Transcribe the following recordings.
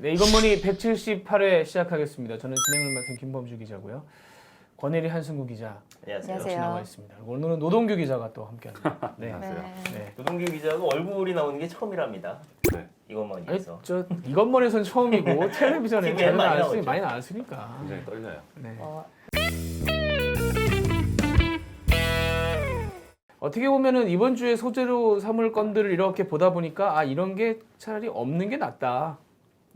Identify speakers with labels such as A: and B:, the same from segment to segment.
A: 네, 이것머니 178회 시작하겠습니다. 저는 진행을 맡은 김범주 기자고요. 권혜리 한승구 기자
B: 안녕하세요.
A: 역시 나와 있습니다. 그리고 오늘은 노동규 기자가 또 함께합니다. 네.
C: 안녕하세요.
A: 네.
B: 노동규 기자가 얼굴이 나오는 게 처음이랍니다.
C: 네.
B: 이것만에서.
A: 저 이것머니선 처음이고 텔레비전에
B: TV에 많이
A: 많이
B: 나오죠.
A: 나왔으니까.
C: 굉장히 떨려요.
A: 네. 어떻게 보면은 이번 주에 소재로 삼을 건들을 이렇게 보다 보니까 아 이런 게 차라리 없는 게 낫다.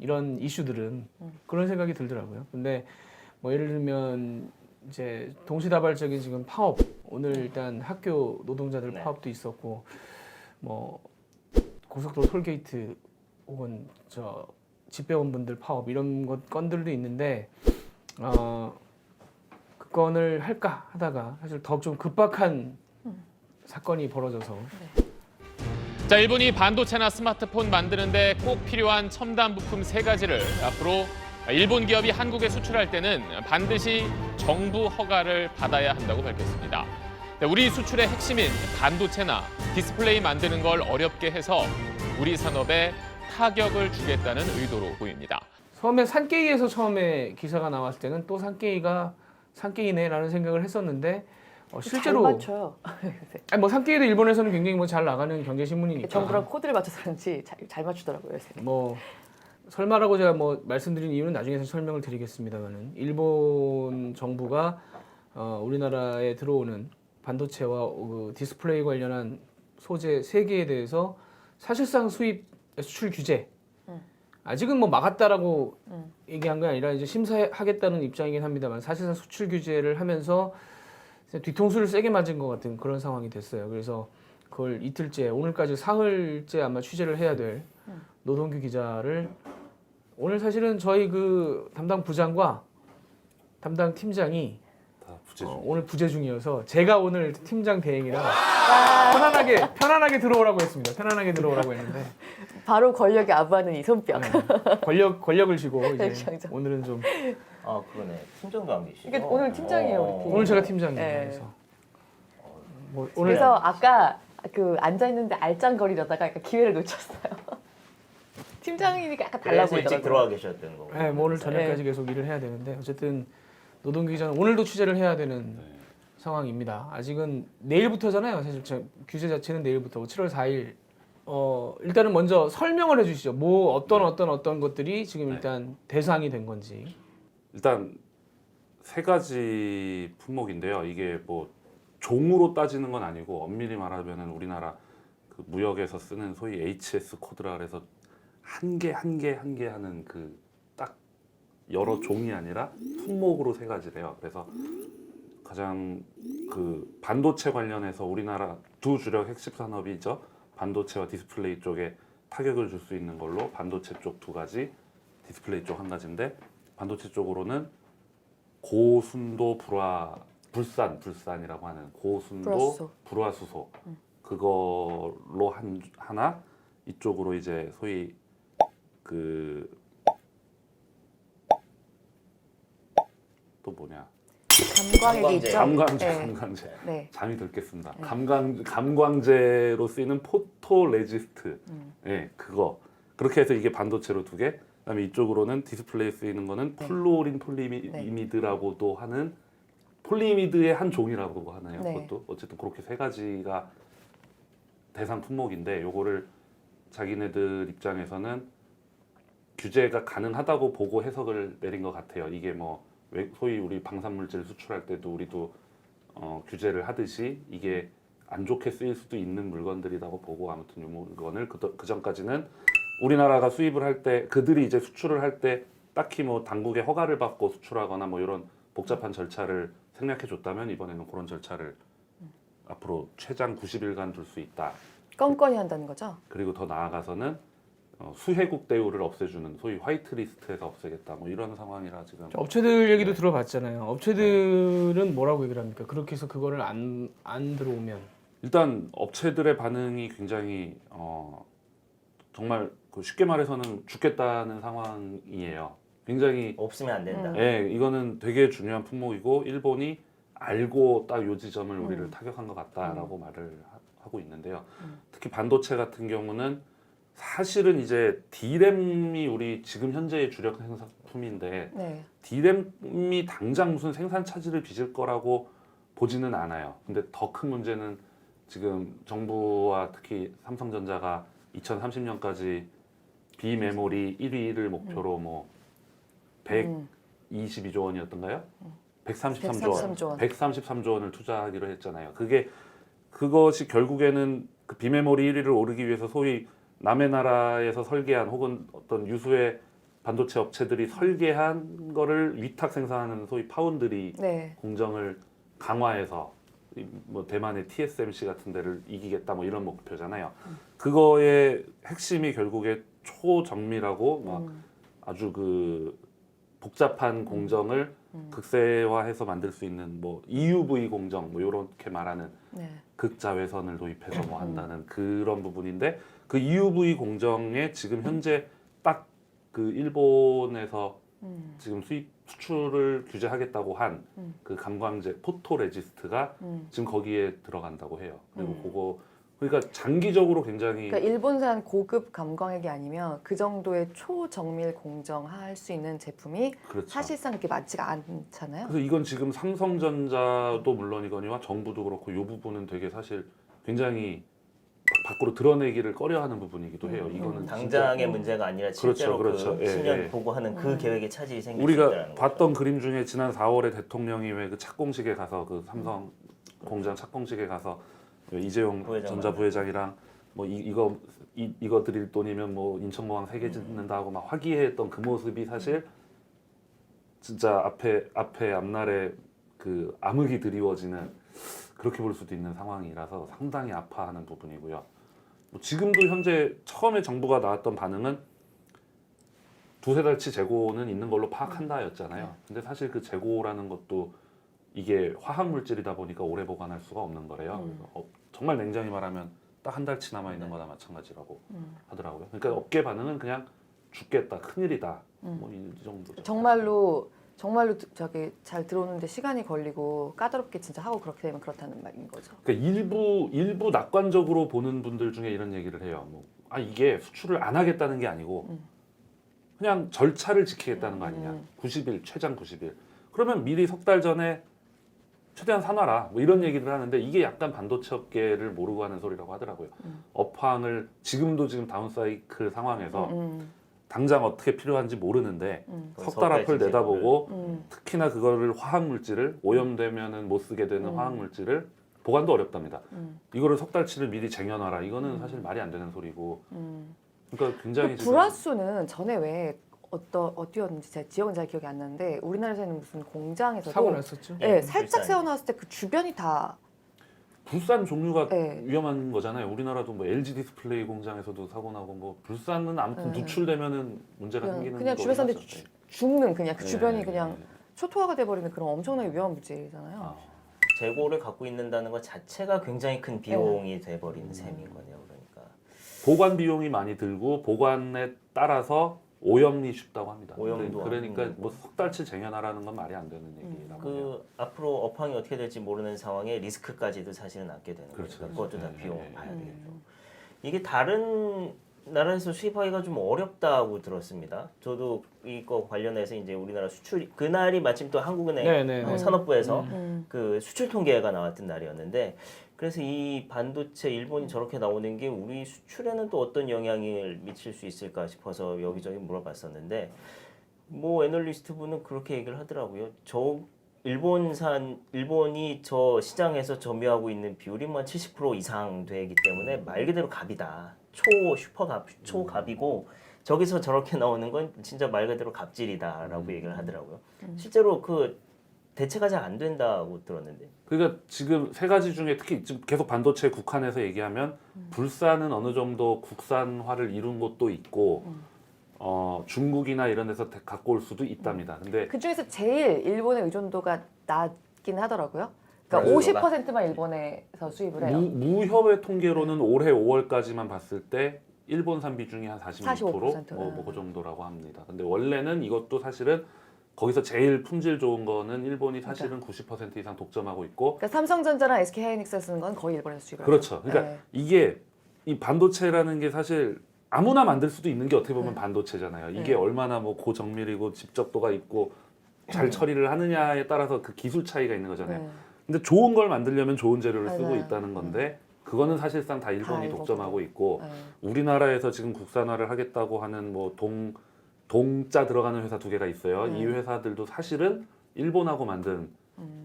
A: 이런 이슈들은 그런 생각이 들더라고요. 근데 뭐 예를 들면 이제 동시다발적인 지금 파업 오늘 일단 학교 노동자들
B: 네.
A: 파업도 있었고 뭐 고속도로 톨게이트 혹은 저 집배원분들 파업 이런 것 건들도 있는데 그 건을 할까 하다가 사실 더욱 좀 급박한 사건이 벌어져서
D: 자, 일본이 반도체나 스마트폰 만드는데 꼭 필요한 첨단 부품 3가지를 앞으로 일본 기업이 한국에 수출할 때는 반드시 정부 허가를 받아야 한다고 밝혔습니다. 우리 수출의 핵심인 반도체나 디스플레이 만드는 걸 어렵게 해서 우리 산업에 타격을 주겠다는 의도로 보입니다.
A: 처음에 산케이에서 처음에 기사가 나왔을 때는 또 산케이가 산케이네라는 생각을 했었는데 실제로
E: 잘 맞춰요.
A: 아니 뭐 산케이도 일본에서는 굉장히 뭐 잘 나가는 경제 신문이니까
E: 정부랑 코드를 맞춰서 그런지 잘 맞추더라고요. 요새.
A: 뭐 설마라고 제가 뭐 말씀드린 이유는 나중에 설명을 드리겠습니다만은 일본 정부가 우리나라에 들어오는 반도체와 그 디스플레이 관련한 소재 3개에 대해서 사실상 수입 수출 규제 아직은 뭐 막았다라고 얘기한 게 아니라 이제 심사하겠다는 입장이긴 합니다만 사실상 수출 규제를 하면서 뒤통수를 세게 맞은 것 같은 그런 상황이 됐어요. 그래서 그걸 이틀째 오늘까지 사흘째 아마 취재를 해야 될 노동규 기자를 오늘 사실은 저희 그 담당 부장과 담당 팀장이
C: 다 부재 중.
A: 오늘 부재 중이어서 제가 오늘 팀장 대행이라 편안하게 들어오라고 했습니다. 편안하게 들어오라고 했는데
E: 바로 권력에 아부하는 이 손뼉.
A: 권력을 쥐고 이제
E: 팀장.
A: 오늘은 좀
B: 아 그러네. 팀장도 안 계시죠?
E: 이게 오늘 팀장이에요, 우리 팀.
A: 오늘 제가 팀장입니다.
E: 네.
A: 그래서 뭐 오늘
E: 그래서 아까 그 앉아 있는데 알짱거리려다가 약간 기회를 놓쳤어요. 팀장이니까 약간 달라
B: 그래서 일찍
E: 보이더라고요.
B: 들어와 계셨던 거고.
A: 네, 뭐 오늘 저녁까지 계속 일을 해야 되는데 어쨌든 노동규 기자는 오늘도 취재를 해야 되는 상황입니다. 아직은 내일부터잖아요. 사실 규제 자체는 내일부터 7월 4일. 일단은 먼저 설명을 해주시죠. 뭐 어떤 것들이 지금 일단 대상이 된 건지.
C: 일단 3가지 품목인데요. 이게 뭐 종으로 따지는 건 아니고 엄밀히 말하면은 우리나라 그 무역에서 쓰는 소위 HS 코드라 그래서 한 개 하는 그 딱 여러 종이 아니라 품목으로 3가지래요. 그래서 가장 그 반도체 관련해서 우리나라 두 주력 핵심 산업이죠. 반도체와 디스플레이 쪽에 타격을 줄 수 있는 걸로 반도체 쪽 2가지, 디스플레이 쪽 1가지인데 반도체 쪽으로는 고순도 불산이라고 하는 고순도 불화수소 그걸로 하나 이쪽으로 이제 소위 그 또 뭐냐
E: 감광액이 있죠.
C: 감광제
E: 네.
C: 잠이 들겠습니다. 감광제로 쓰이는 포토레지스트 그거 그렇게 해서 이게 반도체로 2개 그다음에 이쪽으로는 디스플레이에 쓰이는 거는 플루오린 폴리이미드라고도 하는 폴리이미드의 한 종이라고 하나요?
E: 네.
C: 그것도 어쨌든 그렇게 3가지가 대상 품목인데 요거를 자기네들 입장에서는 규제가 가능하다고 보고 해석을 내린 것 같아요. 이게 뭐 소위 우리 방산물질 수출할 때도 우리도 규제를 하듯이 이게 안 좋게 쓰일 수도 있는 물건들이라고 보고 아무튼 이 물건을 그 전까지는 우리나라가 수입을 할 때 그들이 이제 수출을 할 때 딱히 뭐 당국의 허가를 받고 수출하거나 뭐 이런 복잡한 절차를 생략해 줬다면 이번에는 그런 절차를 앞으로 최장 90일간 둘 수 있다.
E: 껌껌이 한다는 거죠.
C: 그리고 더 나아가서는 수혜국 대우를 없애주는 소위 화이트리스트에서 없애겠다 뭐 이런 상황이라 지금
A: 업체들 얘기도 들어봤잖아요. 업체들은 뭐라고 얘기를 합니까? 그렇게 해서 그거를 안 들어오면
C: 일단 업체들의 반응이 굉장히 정말 쉽게 말해서는 죽겠다는 상황이에요. 굉장히
B: 없으면 안 된다.
C: 이거는 되게 중요한 품목이고 일본이 알고 딱 요 지점을 우리를 타격한 것 같다라고 말을 하고 있는데요. 특히 반도체 같은 경우는 사실은 이제 D램이 우리 지금 현재의 주력 생산품인데
E: 네.
C: D램이 당장 무슨 생산 차질을 빚을 거라고 보지는 않아요. 근데 더 큰 문제는 지금 정부와 특히 삼성전자가 2030년까지 비메모리 1위를 목표로 뭐 122조 원이었던가요? 133조 원.
E: 133조 원.
C: 133조 원을 투자하기로 했잖아요. 그것이 결국에는 그 비메모리 1위를 오르기 위해서 소위 남의 나라에서 설계한 혹은 어떤 유수의 반도체 업체들이 설계한 거를 위탁 생산하는 소위 파운드리
E: 네.
C: 공정을 강화해서 뭐 대만의 TSMC 같은 데를 이기겠다 뭐 이런 목표잖아요. 그거의 핵심이 결국에 초정밀하고 막 아주 그 복잡한 공정을 극세화해서 만들 수 있는 뭐 EUV 공정 뭐 이렇게 말하는
E: 네.
C: 극자외선을 도입해서 뭐 한다는 그런 부분인데 그 EUV 공정에 지금 현재 딱 그 일본에서 지금 수출을 규제하겠다고 한 그 감광제 포토레지스트가 지금 거기에 들어간다고 해요. 그리고 그거 그러니까 장기적으로 굉장히
E: 그러니까 일본산 고급 감광액이 아니면 그 정도의 초정밀 공정할 수 있는 제품이
C: 그렇죠.
E: 사실상 그렇게 많지가 않잖아요.
C: 그래서 이건 지금 삼성전자도 물론이거니와 정부도 그렇고 이 부분은 되게 사실 굉장히 밖으로 드러내기를 꺼려하는 부분이기도 해요. 이거는
B: 당장의 문제가 아니라 실제로
C: 그렇죠.
B: 그
C: 예,
B: 10년
C: 예.
B: 보고 하는 그 계획에 차질이 생길 수
C: 우리가
B: 있다는
C: 봤던
B: 거죠.
C: 그림 중에 지난 4월에 대통령이 왜 그 착공식에 가서 그 삼성 공장 착공식에 가서 이재용
B: 부회장
C: 전자 부회장이랑 뭐 이거 드릴 돈이면 뭐 인천공항 3개 짓는다 하고 막 화기애애했던 그 모습이 사실 진짜 앞날에 그 암흑이 드리워지는 그렇게 볼 수도 있는 상황이라서 상당히 아파하는 부분이고요. 뭐 지금도 현재 처음에 정부가 나왔던 반응은 두세 달치 재고는 있는 걸로 파악한다였잖아요. 근데 사실 그 재고라는 것도 이게 화학 물질이다 보니까 오래 보관할 수가 없는 거래요. 그래서 정말 냉정히 말하면 딱 한 달치 남아 있는 거나 마찬가지라고 하더라고요. 그러니까 업계 반응은 그냥 죽겠다, 큰일이다, 뭐 이 정도죠.
E: 정말로 저기 잘 들어오는데 시간이 걸리고 까다롭게 진짜 하고 그렇게 되면 그렇다는 말인 거죠.
C: 그러니까 일부 낙관적으로 보는 분들 중에 이런 얘기를 해요. 뭐, 이게 수출을 안 하겠다는 게 아니고 그냥 절차를 지키겠다는 거 아니냐. 90일, 최장 90일. 그러면 미리 석 달 전에 최대한 사놔라. 뭐 이런 얘기를 하는데 이게 약간 반도체 업계를 모르고 하는 소리라고 하더라고요. 업황을 지금 다운사이클 상황에서 당장 어떻게 필요한지 모르는데 석 달 앞을 내다보고 특히나 그거를 화학물질을 오염되면은 못 쓰게 되는 화학물질을 보관도 어렵답니다. 이거를 석 달치를 미리 쟁여놔라. 이거는 사실 말이 안 되는 소리고. 그러니까 굉장히 지금
E: 브라소는 전에 왜 어디였는지 제가 지역은 잘 기억이 안 나는데 우리나라에서는 무슨 공장에서도
A: 사고 났었죠.
E: 네, 살짝
B: 불산.
E: 세워놨을 때 그 주변이 다
C: 불산 종류가
E: 네.
C: 위험한 거잖아요. 우리나라도 뭐 LG 디스플레이 공장에서도 사고 나고 뭐 불산은 아무튼 누출되면은 문제가 생기는
E: 그냥
C: 거긴
E: 주변 사람들이
C: 하죠.
E: 죽는 그냥 그
C: 네.
E: 주변이 그냥 초토화가 돼버리는 그런 엄청나게 위험한 물질이잖아요.
C: 아,
B: 재고를 갖고 있는다는 것 자체가 굉장히 큰 비용이 돼버리는 셈인 거네요. 그러니까
C: 보관 비용이 많이 들고 보관에 따라서 오염이 쉽다고 합니다.
B: 오염도
C: 그러니까
B: 하고.
C: 뭐 석 달치 쟁여놔라는 건 말이 안 되는 얘기라고.
B: 그 앞으로 업황이 어떻게 될지 모르는 상황에 리스크까지도 사실은 안게 되는
C: 그렇죠.
B: 거죠. 그것도 다
C: 네,
B: 비용을
C: 네,
B: 봐야
C: 네.
B: 되겠죠. 이게 다른 나라에서 수입하기가 좀 어렵다고 들었습니다. 저도 이거 관련해서 이제 우리나라 수출 그날이 마침 또 한국은행
A: 네.
B: 산업부에서 그 수출 통계가 나왔던 날이었는데 그래서 이 반도체 일본이 저렇게 나오는 게 우리 수출에는 또 어떤 영향을 미칠 수 있을까 싶어서 여기저기 물어봤었는데 뭐 애널리스트 분은 그렇게 얘기를 하더라고요. 일본이 저 시장에서 점유하고 있는 비율이 뭐 70% 이상 되기 때문에 말 그대로 갑이다. 초갑이고 저기서 저렇게 나오는 건 진짜 말 그대로 갑질이다라고 얘기를 하더라고요. 실제로 그 대체가 잘 안 된다고 들었는데.
C: 그러니까 지금 세 가지 중에 특히 지금 계속 반도체 국한에서 얘기하면 불산은 어느 정도 국산화를 이룬 곳도 있고 중국이나 이런 데서 갖고 올 수도 있답니다. 근데
E: 그 중에서 제일 일본의 의존도가 낮긴 하더라고요. 그러니까
B: 그래서가?
E: 50%만 일본에서 수입을 해요.
C: 무협의 통계로는 올해 5월까지만 봤을 때 일본산 비중이 한 46%,
E: 45%,
C: 그 정도라고 합니다. 근데 원래는 이것도 사실은 거기서 제일 품질 좋은 거는 일본이 사실은 90% 이상 독점하고 있고
E: 그러니까 삼성전자랑 SK 하이닉스 쓰는 건 거의 일본에서 수입을
C: 그렇죠.
E: 하죠.
C: 그러니까
E: 네.
C: 이게 이 반도체라는 게 사실 아무나 만들 수도 있는 게 어떻게 보면
E: 네.
C: 반도체잖아요. 이게
E: 네.
C: 얼마나 뭐 고정밀이고 집적도가 있고 잘 처리를 하느냐에 따라서 그 기술 차이가 있는 거잖아요.
E: 네.
C: 근데 좋은 걸 만들려면 좋은 재료를 쓰고
E: 맞아요.
C: 있다는 건데 그거는 사실상 다 일본이
E: 일본이고.
C: 독점하고 있고
E: 네.
C: 우리나라에서 지금 국산화를 하겠다고 하는 뭐 동자 들어가는 회사 2개가 있어요.
E: 네.
C: 이 회사들도 사실은 일본하고 만든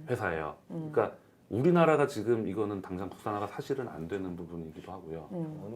C: 회사예요. 그러니까 우리나라가 지금 이거는 당장 국산화가 사실은 안 되는 부분이기도 하고요.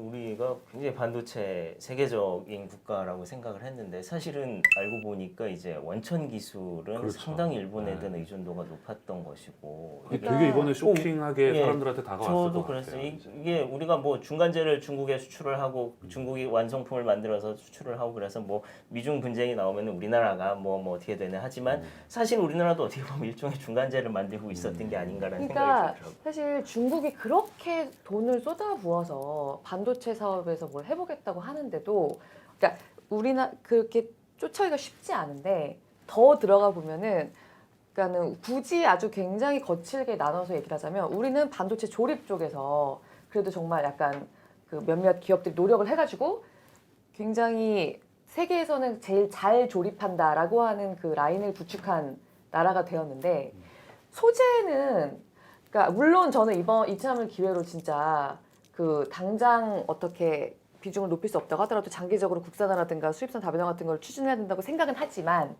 B: 우리가 굉장히 반도체 세계적인 국가라고 생각을 했는데 사실은 알고 보니까 이제 원천 기술은
C: 그렇죠.
B: 상당히 일본에
C: 네.
B: 대한 의존도가 높았던 것이고
C: 이게 되게 이번에 쇼킹하게
B: 예,
C: 사람들한테 다가왔을
B: 저도
C: 것
B: 그랬어요.
C: 같아요.
B: 이게 우리가 뭐 중간재를 중국에 수출을 하고 중국이 완성품을 만들어서 수출을 하고 그래서 뭐 미중 분쟁이 나오면 우리나라가 뭐 어떻게 되나 하지만 사실 우리나라도 어떻게 보면 일종의 중간재를 만들고 있었던 게 아닌가라는
E: 그러니까
B: 생각이 들더라고요.
E: 사실 중국이 그렇게 돈을 쏟아부어서 반도체 사업에서 뭘 해보겠다고 하는데도, 그러니까 그렇게 쫓아가기가 쉽지 않은데 더 들어가 보면은, 그러니까는 굳이 아주 굉장히 거칠게 나눠서 얘기를 하자면 우리는 반도체 조립 쪽에서 그래도 정말 약간 그 몇몇 기업들이 노력을 해가지고 굉장히 세계에서는 제일 잘 조립한다라고 하는 그 라인을 구축한 나라가 되었는데, 소재는, 그러니까 물론 저는 이참을 기회로 진짜 그 당장 어떻게 비중을 높일 수 없다고 하더라도 장기적으로 국산화라든가 수입산 다변화 같은 걸 추진해야 된다고 생각은 하지만,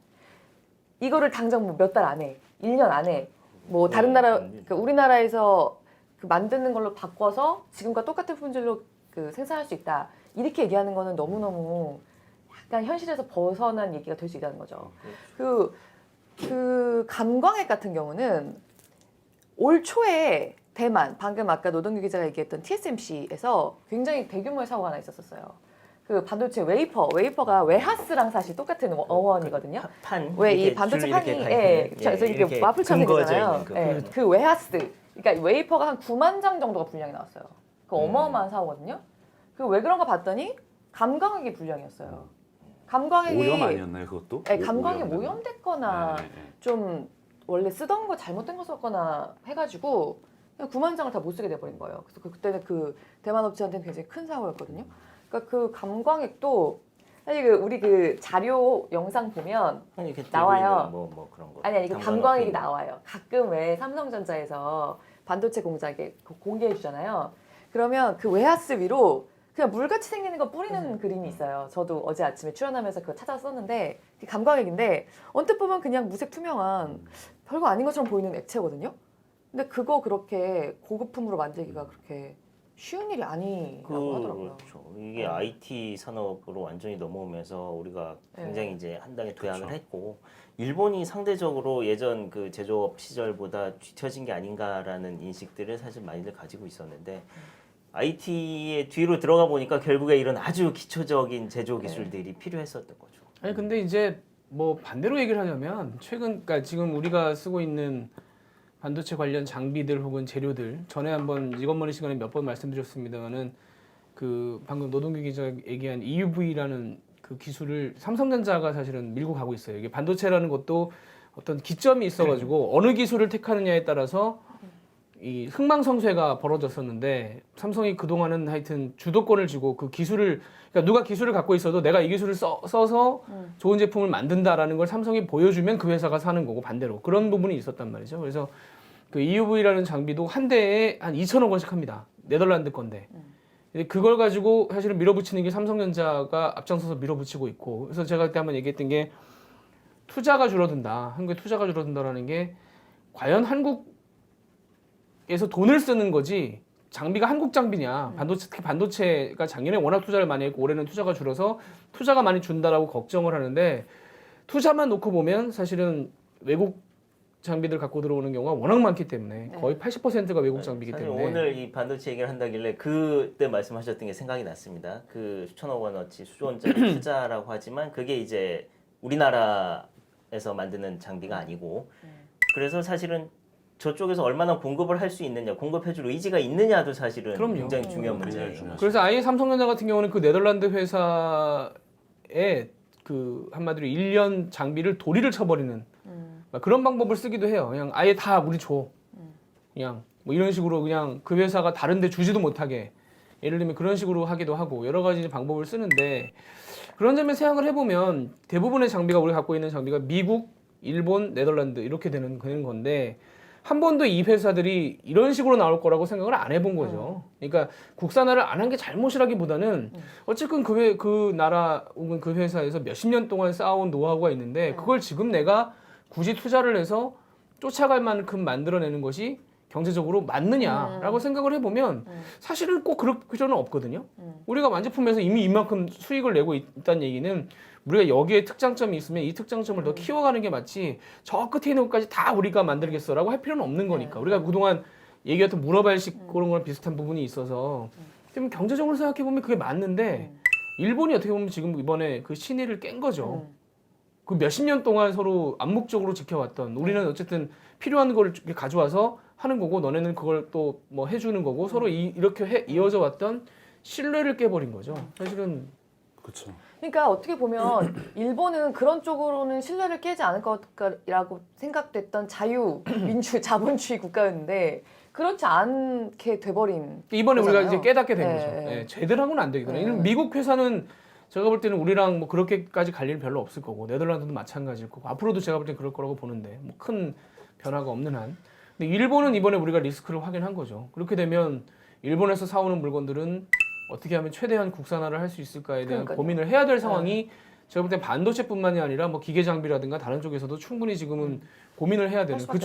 E: 이거를 당장 뭐 몇 달 안에, 1년 안에 뭐 다른 나라, 그러니까 우리나라에서 그 만드는 걸로 바꿔서 지금과 똑같은 품질로 그 생산할 수 있다, 이렇게 얘기하는 거는 너무너무 약간 현실에서 벗어난 얘기가 될 수 있다는 거죠. 그 감광액 같은 경우는 올 초에 대만, 방금 아까 노동규 기자가 얘기했던 TSMC에서 굉장히 대규모의 사고가 하나 있었어요. 그 반도체 웨이퍼가 웨하스랑 사실 똑같은 어원이거든요.
B: 판
E: 왜 이
B: 이렇게
E: 반도체
B: 줄
E: 판이,
B: 이렇게 가
E: 예,
B: 있는,
E: 그래서 이렇게
B: 이렇게
E: 와플처럼
B: 근거져
E: 생기잖아요.
B: 있는 그
E: 그 웨하스, 그러니까 웨이퍼가 한 9만 장 정도가 분량이 나왔어요. 그 어마어마한 사고거든요. 그 왜 그런가 봤더니 감광액이 불량이었어요. 감광액이,
C: 오염 아니었나요, 그것도?
E: 네, 감광이
C: 오염.
E: 오염됐거나
C: 네, 네, 네.
E: 좀 원래 쓰던 거 잘못된 거 썼거나 해가지고 그냥 9만 장을 다 못 쓰게 돼버린 거예요. 그래서 그때는 그 대만 업체한테는 굉장히 큰 사고였거든요. 그러니까 그 감광액도 사실 우리 그 자료 영상 보면
B: 아니, 이렇게
E: 나와요.
B: 들고 있는 뭐 그런 거.
E: 아니 그
B: 담가
E: 감광액이
B: 놓고 있는
E: 나와요. 가끔 왜 삼성전자에서 반도체 공장에 공개해 주잖아요. 그러면 그 웨하스 위로 그냥 물같이 생기는 거 뿌리는 그림이 있어요. 저도 어제 아침에 출연하면서 그거 찾아서 썼는데, 감광액인데 언뜻 보면 그냥 무색 투명한 별거 아닌 것처럼 보이는 액체거든요. 근데 그거 그렇게 고급품으로 만들기가 그렇게 쉬운 일이 아니라고 하더라고요.
B: 그렇죠. 이게 IT 산업으로 완전히 넘어오면서 우리가 굉장히 이제 한 단계 도약을
C: 그렇죠.
B: 했고, 일본이 상대적으로 예전 그 제조업 시절보다 뒤처진 게 아닌가라는 인식들을 사실 많이들 가지고 있었는데, IT의 뒤로 들어가 보니까 결국에 이런 아주 기초적인 제조 기술들이 필요했었던 거죠.
A: 아니 근데 이제 뭐 반대로 얘기를 하자면 그러니까 지금 우리가 쓰고 있는 반도체 관련 장비들 혹은 재료들, 전에 한번 이것머니 시간에 몇 번 말씀드렸습니다만은 그 방금 노동규 기자가 얘기한 EUV라는 그 기술을 삼성전자가 사실은 밀고 가고 있어요. 이게 반도체라는 것도 어떤 기점이 있어가지고 어느 기술을 택하느냐에 따라서 이 흥망성쇠가 벌어졌었는데, 삼성이 그동안은 하여튼 주도권을 쥐고 그 기술을, 그러니까 누가 기술을 갖고 있어도 내가 이 기술을 써서 좋은 제품을 만든다라는 걸 삼성이 보여주면 그 회사가 사는 거고, 반대로 그런 부분이 있었단 말이죠. 그래서 그 EUV라는 장비도 한 대에 한 2천억 원씩 합니다. 네덜란드 건데. 그걸 가지고 사실은 밀어붙이는 게 삼성전자가 앞장서서 밀어붙이고 있고, 그래서 제가 그때 한번 얘기했던 게 투자가 줄어든다. 한국의 투자가 줄어든다라는 게 과연 한국에서 돈을 쓰는 거지 장비가 한국 장비냐. 반도체, 특히 반도체가 작년에 워낙 투자를 많이 했고 올해는 투자가 줄어서 투자가 많이 준다라고 걱정을 하는데, 투자만 놓고 보면 사실은 외국 장비들 갖고 들어오는 경우가 워낙 많기 때문에 거의 80%가 외국 장비이기
B: 사실
A: 때문에.
B: 오늘 이 반도체 얘기를 한다길래 그때 말씀하셨던 게 생각이 났습니다. 그 수천억 원어치 수조원짜리 투자라고 하지만 그게 이제 우리나라에서 만드는 장비가 아니고, 그래서 사실은 저쪽에서 얼마나 공급을 할 수 있느냐, 공급해줄 의지가 있느냐도 사실은
A: 그럼요.
B: 굉장히 중요한
C: 굉장히
B: 문제예요.
C: 중요하죠.
A: 그래서 아예 삼성전자 같은 경우는 그 네덜란드 회사에 그 한마디로 1년 장비를 도리를 쳐버리는 그런 방법을 쓰기도 해요. 그냥 아예 다 우리 줘. 그냥 뭐 이런 식으로 그냥 그 회사가 다른 데 주지도 못하게 예를 들면 그런 식으로 하기도 하고 여러 가지 이제 방법을 쓰는데 그런 점에서 생각을 해보면 대부분의 장비가 우리가 갖고 있는 장비가 미국, 일본, 네덜란드 이렇게 되는 건데 한 번도 이 회사들이 이런 식으로 나올 거라고 생각을 안 해본 거죠. 그러니까 국산화를 안 한 게 잘못이라기보다는 어쨌든 그 나라 혹은 그 회사에서 몇십 년 동안 쌓아온 노하우가 있는데 그걸 지금 내가 굳이 투자를 해서 쫓아갈 만큼 만들어내는 것이 경제적으로 맞느냐라고 생각을 해보면 사실은 꼭 그럴 필요는 없거든요. 우리가 완제품에서 이미 이만큼 수익을 내고 있다는 얘기는 우리가 여기에 특장점이 있으면 이 특장점을 더 키워가는 게 맞지 저 끝에 있는 것까지 다 우리가 만들겠어라고 할 필요는 없는 거니까 우리가 그동안 얘기했던 문어발식 그런 거랑 비슷한 부분이 있어서 좀 경제적으로 생각해보면 그게 맞는데 일본이 어떻게 보면 지금 이번에 그 신의를 깬 거죠. 그 몇십 년 동안 서로 암묵적으로 지켜왔던 우리는 어쨌든 필요한 걸 이렇게 가져와서 하는 거고 너네는 그걸 또 뭐 해주는 거고 서로 이렇게 이어져 왔던 신뢰를 깨버린 거죠. 사실은
C: 그렇죠.
E: 그러니까 어떻게 보면 일본은 그런 쪽으로는 신뢰를 깨지 않을 거라고 생각됐던 자유민주 자본주의 국가였는데 그렇지 않게 돼버린
A: 이번에
E: 거잖아요.
A: 우리가 이제 깨닫게 된
E: 네,
A: 거죠.
E: 네.
A: 네, 제대로 하고는 안 되거든요.
E: 네.
A: 미국 회사는 제가 볼 때는 우리랑 뭐 그렇게까지 갈 일은 별로 없을 거고 네덜란드도 마찬가지일 거고 앞으로도 제가 볼 때는 그럴 거라고 보는데 뭐 큰 변화가 없는 한. 근데 일본은 이번에 우리가 리스크를 확인한 거죠. 그렇게 되면 일본에서 사오는 물건들은 어떻게 하면 최대한 국산화를 할 수 있을까에 대한
E: 그러니까요.
A: 고민을 해야 될 상황이 제가 볼 때 반도체뿐만이 아니라 뭐 기계 장비라든가 다른 쪽에서도 충분히 지금은 고민을 해야 되는
E: 수밖에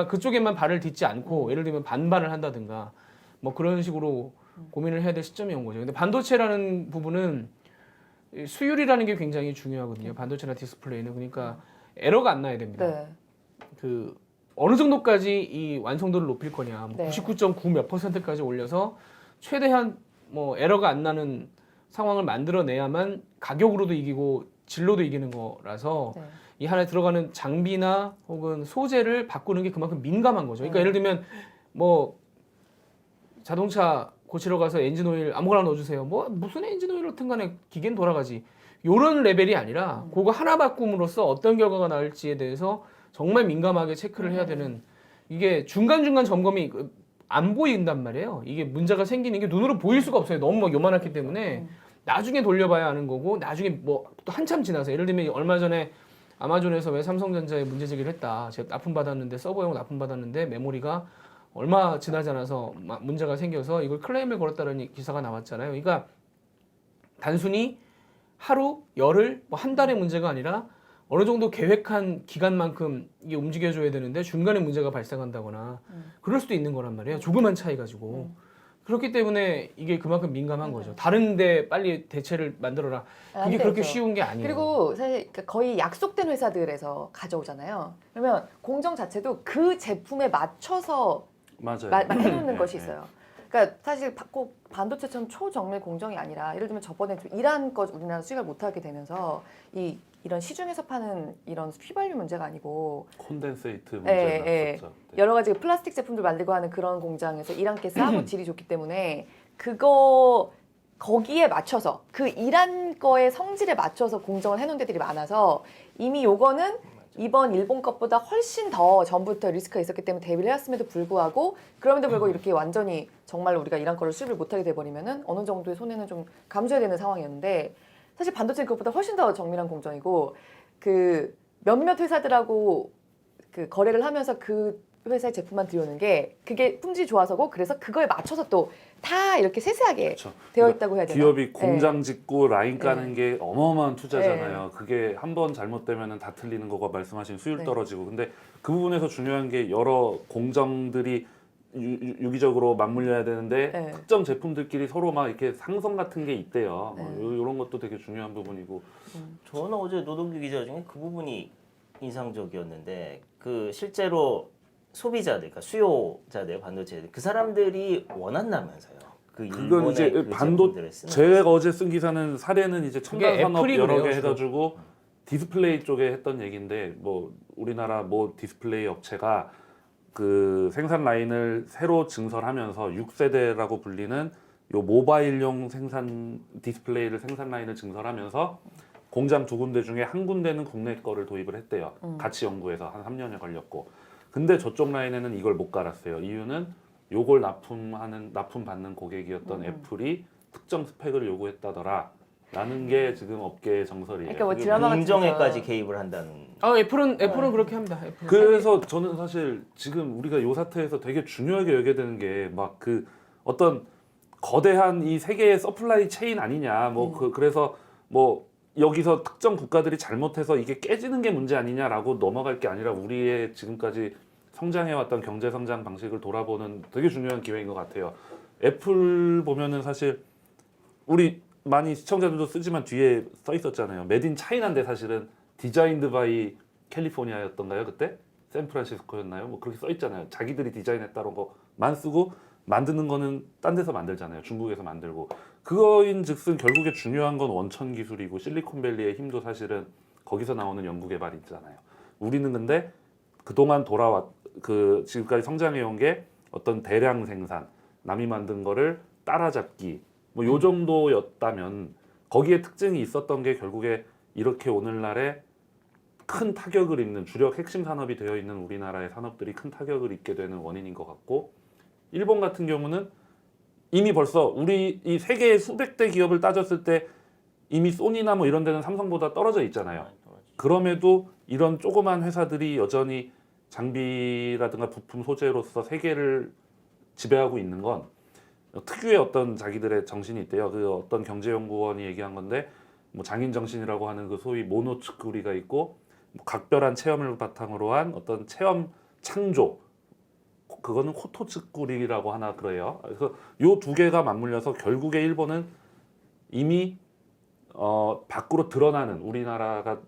A: 그쪽에만 발을 딛지 않고 예를 들면 반반을 한다든가 뭐 그런 식으로 고민을 해야 될 시점이 온 거죠. 근데 반도체라는 부분은 이 수율이라는 게 굉장히 중요하거든요. 반도체나 디스플레이는 그러니까 에러가 안 나야 됩니다.
E: 네.
A: 그 어느 정도까지 이 완성도를 높일 거냐, 뭐
E: 네.
A: 99.9 몇 %까지 올려서 최대한 뭐 에러가 안 나는 상황을 만들어내야만 가격으로도 이기고 진로도 이기는 거라서
E: 네.
A: 이 안에 들어가는 장비나 혹은 소재를 바꾸는 게 그만큼 민감한 거죠. 그러니까 예를 들면 뭐 자동차 고치러 가서 엔진 오일 아무거나 넣어주세요. 뭐 무슨 엔진 오일 같은 간에 기계는 돌아가지. 요런 레벨이 아니라 그거 하나 바꿈으로써 어떤 결과가 나올지에 대해서 정말 민감하게 체크를 해야 되는 이게 중간중간 점검이 안 보인단 말이에요. 이게 문제가 생기는 게 눈으로 보일 수가 없어요. 너무 막 요만하기 때문에 나중에 돌려봐야 아는 거고 나중에 뭐 또 한참 지나서 예를 들면 얼마 전에 아마존에서 왜 삼성전자에 문제 제기를 했다. 제가 납품받았는데 서버용 납품받았는데 메모리가 얼마 지나지 않아서 문제가 생겨서 이걸 클레임을 걸었다는 기사가 나왔잖아요. 그러니까 단순히 하루, 열흘, 뭐 한 달의 문제가 아니라 어느 정도 계획한 기간만큼 이게 움직여줘야 되는데 중간에 문제가 발생한다거나 그럴 수도 있는 거란 말이에요. 조그만 차이 가지고. 그렇기 때문에 이게 그만큼 민감한 거죠. 다른데 빨리 대체를 만들어라.
E: 안
A: 그게 그렇게
E: 되죠.
A: 쉬운 게 아니에요.
E: 그리고 사실 거의 약속된 회사들에서 가져오잖아요. 그러면 공정 자체도 그 제품에 맞춰서
C: 맞아요.
E: 해놓는
C: 네,
E: 것이
C: 네.
E: 있어요. 그러니까 사실 꼭 반도체처럼 초정밀 공정이 아니라 예를 들면 저번에 좀 이란 거 우리나라 수익을 못하게 되면서 이런 시중에서 파는 이런 휘발유 문제가 아니고
C: 콘덴세이트
E: 예,
C: 문제가
E: 예.
C: 있었죠. 네.
E: 여러 가지 플라스틱 제품들 만들고 하는 그런 공장에서 이란께 싸고 질이 좋기 때문에 그거 거기에 맞춰서 그 이란 거의 성질에 맞춰서 공정을 해놓은 데들이 많아서 이미 요거는 이번 일본 것보다 훨씬 더 전부터 리스크가 있었기 때문에 대비를 해왔음에도 불구하고 그럼에도 불구하고 이렇게 완전히 정말 우리가 이란 거를 수입을 못하게 돼버리면은 어느 정도의 손해는 좀 감수해야 되는 상황이었는데 사실 반도체는 그것보다 훨씬 더 정밀한 공정이고 그 몇몇 회사들하고 그 거래를 하면서 그 회사의 제품만 들여오는 게 그게 품질이 좋아서고 그래서 그거에 맞춰서 또 다 이렇게 세세하게
C: 그렇죠.
E: 되어 있다고 해야 되나?
C: 기업이 공장 짓고 라인 까는
E: 네.
C: 게 어마어마한 투자잖아요. 그게 한 번 잘못되면 다 틀리는 거가 말씀하신 수율
E: 네.
C: 떨어지고. 근데 그 부분에서 중요한 게 여러 공정들이 유기적으로 맞물려야 되는데
E: 네.
C: 특정 제품들끼리 서로 막 이렇게 상성 같은 게 있대요.
E: 네.
C: 이런 것도 되게 중요한 부분이고.
B: 저는 어제 노동기 기자 중에 그 부분이 인상적이었는데 그 실제로 소비자들, 그러니까 수요자들, 반도체들 그 사람들이 원한다면서요. 그
C: 그건
B: 일본의
C: 이제
B: 그
C: 반도
B: 제품들을 쓰는
C: 제가 어제 쓴 기사는 사례는 이제 첨단 산업
A: 애플이
C: 여러 개
A: 그래요, 주로.
C: 해가지고 디스플레이 쪽에 했던 얘기인데 뭐 우리나라 뭐 디스플레이 업체가 그 생산 라인을 새로 증설하면서 6세대라고 불리는 요 모바일용 생산 디스플레이를 생산 라인을 증설하면서 공장 두 군데 중에 한 군데는 국내 거를 도입을 했대요. 같이 연구해서 한 3년에 걸렸고. 근데 저쪽 라인에는 이걸 못 갈았어요. 이유는 요걸 납품 받는 고객이었던 애플이 특정 스펙을 요구했다더라. 라는 게 지금 업계의 정설이에요.
E: 그러니까 뭐
B: 그리고
E: 드라마 같은
B: 공정에까지
E: 거.
B: 개입을 한다는.
A: 애플은 그렇게 합니다. 애플은.
C: 그래서 저는 사실 지금 우리가 요 사태에서 되게 중요하게 여겨야 되는 게 막 그 어떤 거대한 이 세계의 서플라이 체인 아니냐. 뭐 그래서 뭐 여기서 특정 국가들이 잘못해서 이게 깨지는 게 문제 아니냐라고 넘어갈 게 아니라 우리의 지금까지 성장해왔던 경제 성장 방식을 돌아보는 되게 중요한 기회인 것 같아요. 애플 보면은 사실 우리 많이 시청자들도 쓰지만 뒤에 써 있었잖아요. 메드 인 차이나인데 사실은 디자인드 바이 캘리포니아였던가요? 그때? 샌프란시스코였나요? 뭐 그렇게 써 있잖아요. 자기들이 디자인했다는 거만 쓰고 만드는 거는 딴 데서 만들잖아요. 중국에서 만들고. 그거인 즉슨 결국에 중요한 건 원천 기술이고 실리콘밸리의 힘도 사실은 거기서 나오는 연구개발이잖아요. 우리는 근데 그동안 지금까지 성장해온 게 어떤 대량 생산, 남이 만든 거를 따라잡기 뭐 요 정도였다면 거기에 특징이 있었던 게 결국에 이렇게 오늘날에 큰 타격을 입는 주력 핵심 산업이 되어 있는 우리나라의 산업들이 큰 타격을 입게 되는 원인인 것 같고 일본 같은 경우는 이미 벌써 우리 이 세계의 수백 대 기업을 따졌을 때 이미 소니나 뭐 이런 데는 삼성보다 떨어져 있잖아요. 그럼에도 이런 조그만 회사들이 여전히 장비라든가 부품 소재로서 세계를 지배하고 있는 건 특유의 어떤 자기들의 정신이 있대요. 그 어떤 경제연구원이 얘기한 건데 뭐 장인 정신이라고 하는 그 소위 모노츠쿠리가 있고 뭐 각별한 체험을 바탕으로 한 어떤 체험 창조 그거는 코토츠쿠리라고 하나 그래요. 그래서 요 두 개가 맞물려서 결국에 일본은 이미 밖으로 드러나는 우리나라가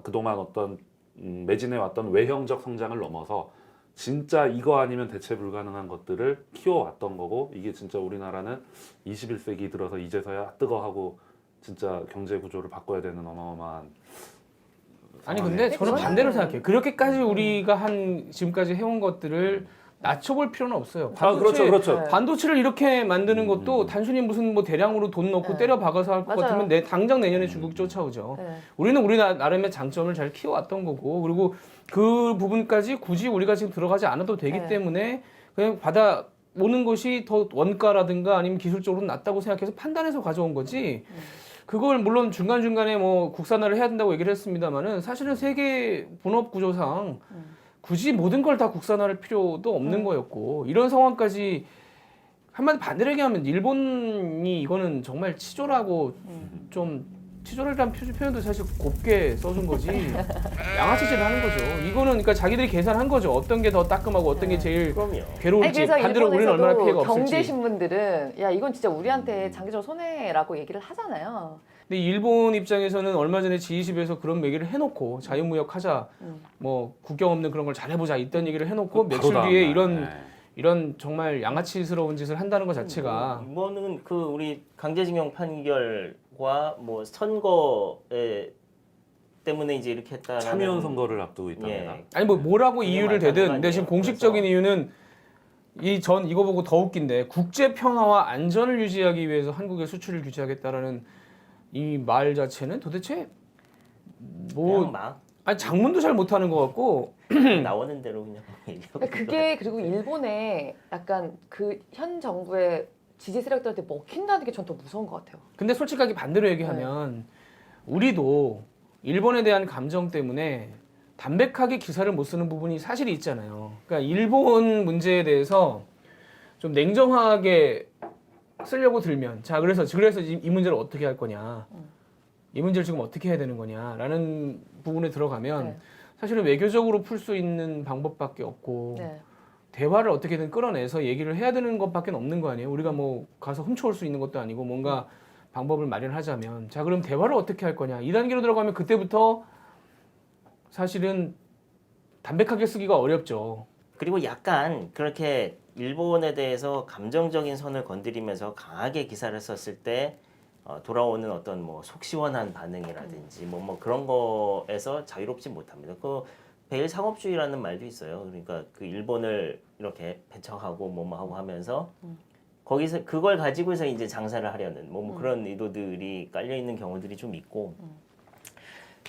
C: 그동안 어떤 매진해 왔던 외형적 성장을 넘어서 진짜 이거 아니면 대체 불가능한 것들을 키워왔던 거고 이게 진짜 우리나라는 21세기 들어서 이제서야 뜨거하고 진짜 경제 구조를 바꿔야 되는 어마어마한
A: 아니 근데 저는 반대로 생각해요. 그렇게까지 우리가 지금까지 해온 것들을 낮춰볼 필요는 없어요.
C: 그렇죠.
A: 반도체를 이렇게 만드는 것도 단순히 무슨 뭐 대량으로 돈 넣고
E: 네.
A: 때려 박아서 할 것
E: 맞아요.
A: 같으면 당장 내년에 중국 쫓아오죠.
E: 네.
A: 우리는 우리 나름의 장점을 잘 키워왔던 거고 그리고 그 부분까지 굳이 우리가 지금 들어가지 않아도 되기
E: 네.
A: 때문에 그냥 받아오는 것이 더 원가라든가 아니면 기술적으로 낫다고 생각해서 판단해서 가져온 거지. 그걸 물론 중간중간에 뭐 국산화를 해야 된다고 얘기를 했습니다만은 사실은 세계 본업 구조상 굳이 모든 걸 다 국산화할 필요도 없는 거였고 이런 상황까지 한마디 반대로 얘기하면 일본이 이거는 정말 치졸하고 좀 치졸이라는 표현도 사실 곱게 써준 거지 양아치질을 하는 거죠. 이거는 그러니까 자기들이 계산한 거죠. 어떤 게 더 따끔하고 어떤 게 제일
B: 그럼요.
A: 괴로울지
E: 그래서
A: 반대로 우리는 얼마나 피해가
E: 일본에서도
A: 없을지.
E: 경제 신문들은 야 이건 진짜 우리한테 장기적 손해라고 얘기를 하잖아요.
A: 근데 일본 입장에서는 얼마 전에 G20에서 그런 얘기를 해놓고 자유무역하자, 뭐 국경 없는 그런 걸 잘해보자 이런 얘기를 해놓고 며칠 뒤에 이런 정말 양아치스러운 짓을 한다는 것 자체가
B: 이거는 그 우리 강제징용 판결과 뭐 선거에 때문에 이제 이렇게 했다는
C: 참여연 선거를 앞두고 있답니다.
A: 아니 뭐 뭐라고 이유를 대든 근데 지금
B: 그래서-
A: 공식적인 이유는 이거 보고 더 웃긴데 국제 평화와 안전을 유지하기 위해서 한국의 수출을 규제하겠다라는 이 말 자체는 도대체 뭐
B: 그냥 막
A: 아니 장문도 잘 못하는 것 같고
B: 나오는 대로 그냥 얘기하고
E: 그게 그리고 일본의 약간 그 현 정부의 지지 세력들한테 먹힌다는 게 전 더 무서운 것 같아요.
A: 근데 솔직하게 반대로 얘기하면 우리도 일본에 대한 감정 때문에 담백하게 기사를 못 쓰는 부분이 사실이 있잖아요. 그러니까 일본 문제에 대해서 좀 냉정하게 쓰려고 들면 자 그래서 이 문제를 어떻게 할 거냐 이 문제를 지금 어떻게 해야 되는 거냐라는 부분에 들어가면
E: 네.
A: 사실은 외교적으로 풀 수 있는 방법밖에 없고
E: 네.
A: 대화를 어떻게든 끌어내서 얘기를 해야 되는 것밖에 없는 거 아니에요. 우리가 뭐 가서 훔쳐올 수 있는 것도 아니고 뭔가 방법을 마련하자면 자 그럼 대화를 어떻게 할 거냐 이 단계로 들어가면 그때부터 사실은 담백하게 쓰기가 어렵죠.
B: 그리고 약간 그렇게 일본에 대해서 감정적인 선을 건드리면서 강하게 기사를 썼을 때 돌아오는 어떤 뭐 속 시원한 반응이라든지 뭐 그런 거에서 자유롭지 못합니다. 그 베일 상업주의라는 말도 있어요. 그러니까 그 일본을 이렇게 배척하고 뭐 하고 하면서 거기서 그걸 가지고서 이제 장사를 하려는 뭐 그런 의도들이 깔려 있는 경우들이 좀 있고.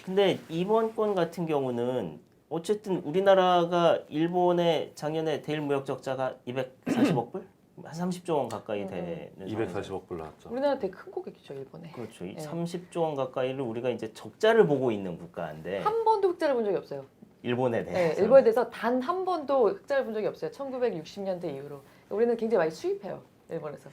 B: 근데 이번 건 같은 경우는 어쨌든 우리나라가 일본의 작년에 대일 무역 적자가 240억 불? 한 30조 원 가까이 되는
C: 240억 불 나왔죠.
E: 우리나라 되게 큰 고객이죠 일본에.
B: 그렇죠. 이
E: 네.
B: 30조 원 가까이를 우리가 이제 적자를 보고 있는 국가인데
E: 한 번도 흑자를 본 적이 없어요.
B: 일본에
E: 네,
B: 대해서
E: 일본에 대해서 단 한 번도 흑자를 본 적이 없어요. 1960년대 이후로. 우리는 굉장히 많이 수입해요 일본에서.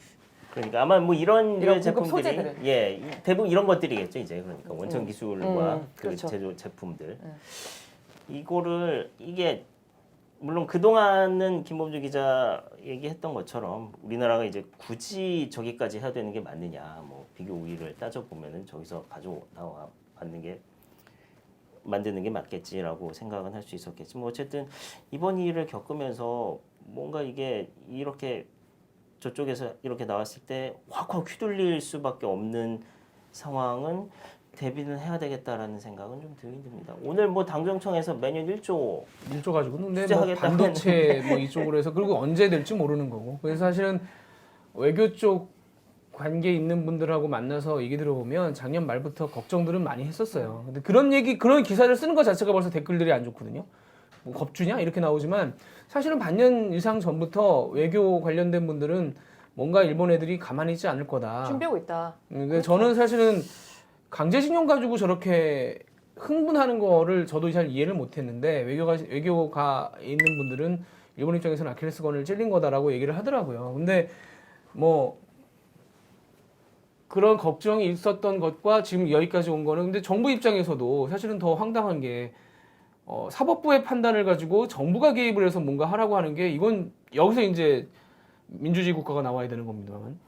B: 그러니까 아마 뭐 이런
E: 이런
B: 류의
E: 고급
B: 제품들이
E: 소재들은.
B: 대부분 이런 것들이겠죠 이제 그러니까 원천 기술과 그
E: 그렇죠.
B: 제조 제품들
E: 음.
B: 이거를 이게 물론 그동안은 김범주 기자 얘기했던 것처럼 우리나라가 이제 굳이 저기까지 해야 되는 게 맞느냐 뭐 비교 우위를 따져보면은 저기서 가져나와 만드는 게 맞겠지라고 생각은 할 수 있었겠지 뭐 어쨌든 이번 일을 겪으면서 뭔가 이게 이렇게 저쪽에서 이렇게 나왔을 때 확확 휘둘릴 수밖에 없는 상황은 대비는 해야 되겠다라는 생각은 좀 들긴 듭니다. 오늘 뭐 당정청에서 매년 1조
A: 1조 가지고는 근데 뭐
B: 투자하겠다는-
A: 반도체 뭐 이쪽으로 해서 그리고 언제 될지 모르는 거고. 그래서 사실은 외교 쪽 관계 있는 분들하고 만나서 얘기 들어보면 작년 말부터 걱정들은 많이 했었어요. 근데 그런 기사를 쓰는 것 자체가 벌써 댓글들이 안 좋거든요. 뭐 겁주냐 이렇게 나오지만 사실은 반년 이상 전부터 외교 관련된 분들은 뭔가 일본 애들이 가만히 있지 않을 거다.
E: 준비하고 있다.
A: 근데 저는 사실은 강제징용 가지고 저렇게 흥분하는 거를 저도 잘 이해를 못했는데 외교가 있는 분들은 일본 입장에서는 아킬레스건을 찔린 거다라고 얘기를 하더라고요. 근데 뭐 그런 걱정이 있었던 것과 지금 여기까지 온 거는 근데 정부 입장에서도 사실은 더 황당한 게 사법부의 판단을 가지고 정부가 개입을 해서 뭔가 하라고 하는 게 이건 여기서 이제 민주주의 국가가 나와야 되는 겁니다만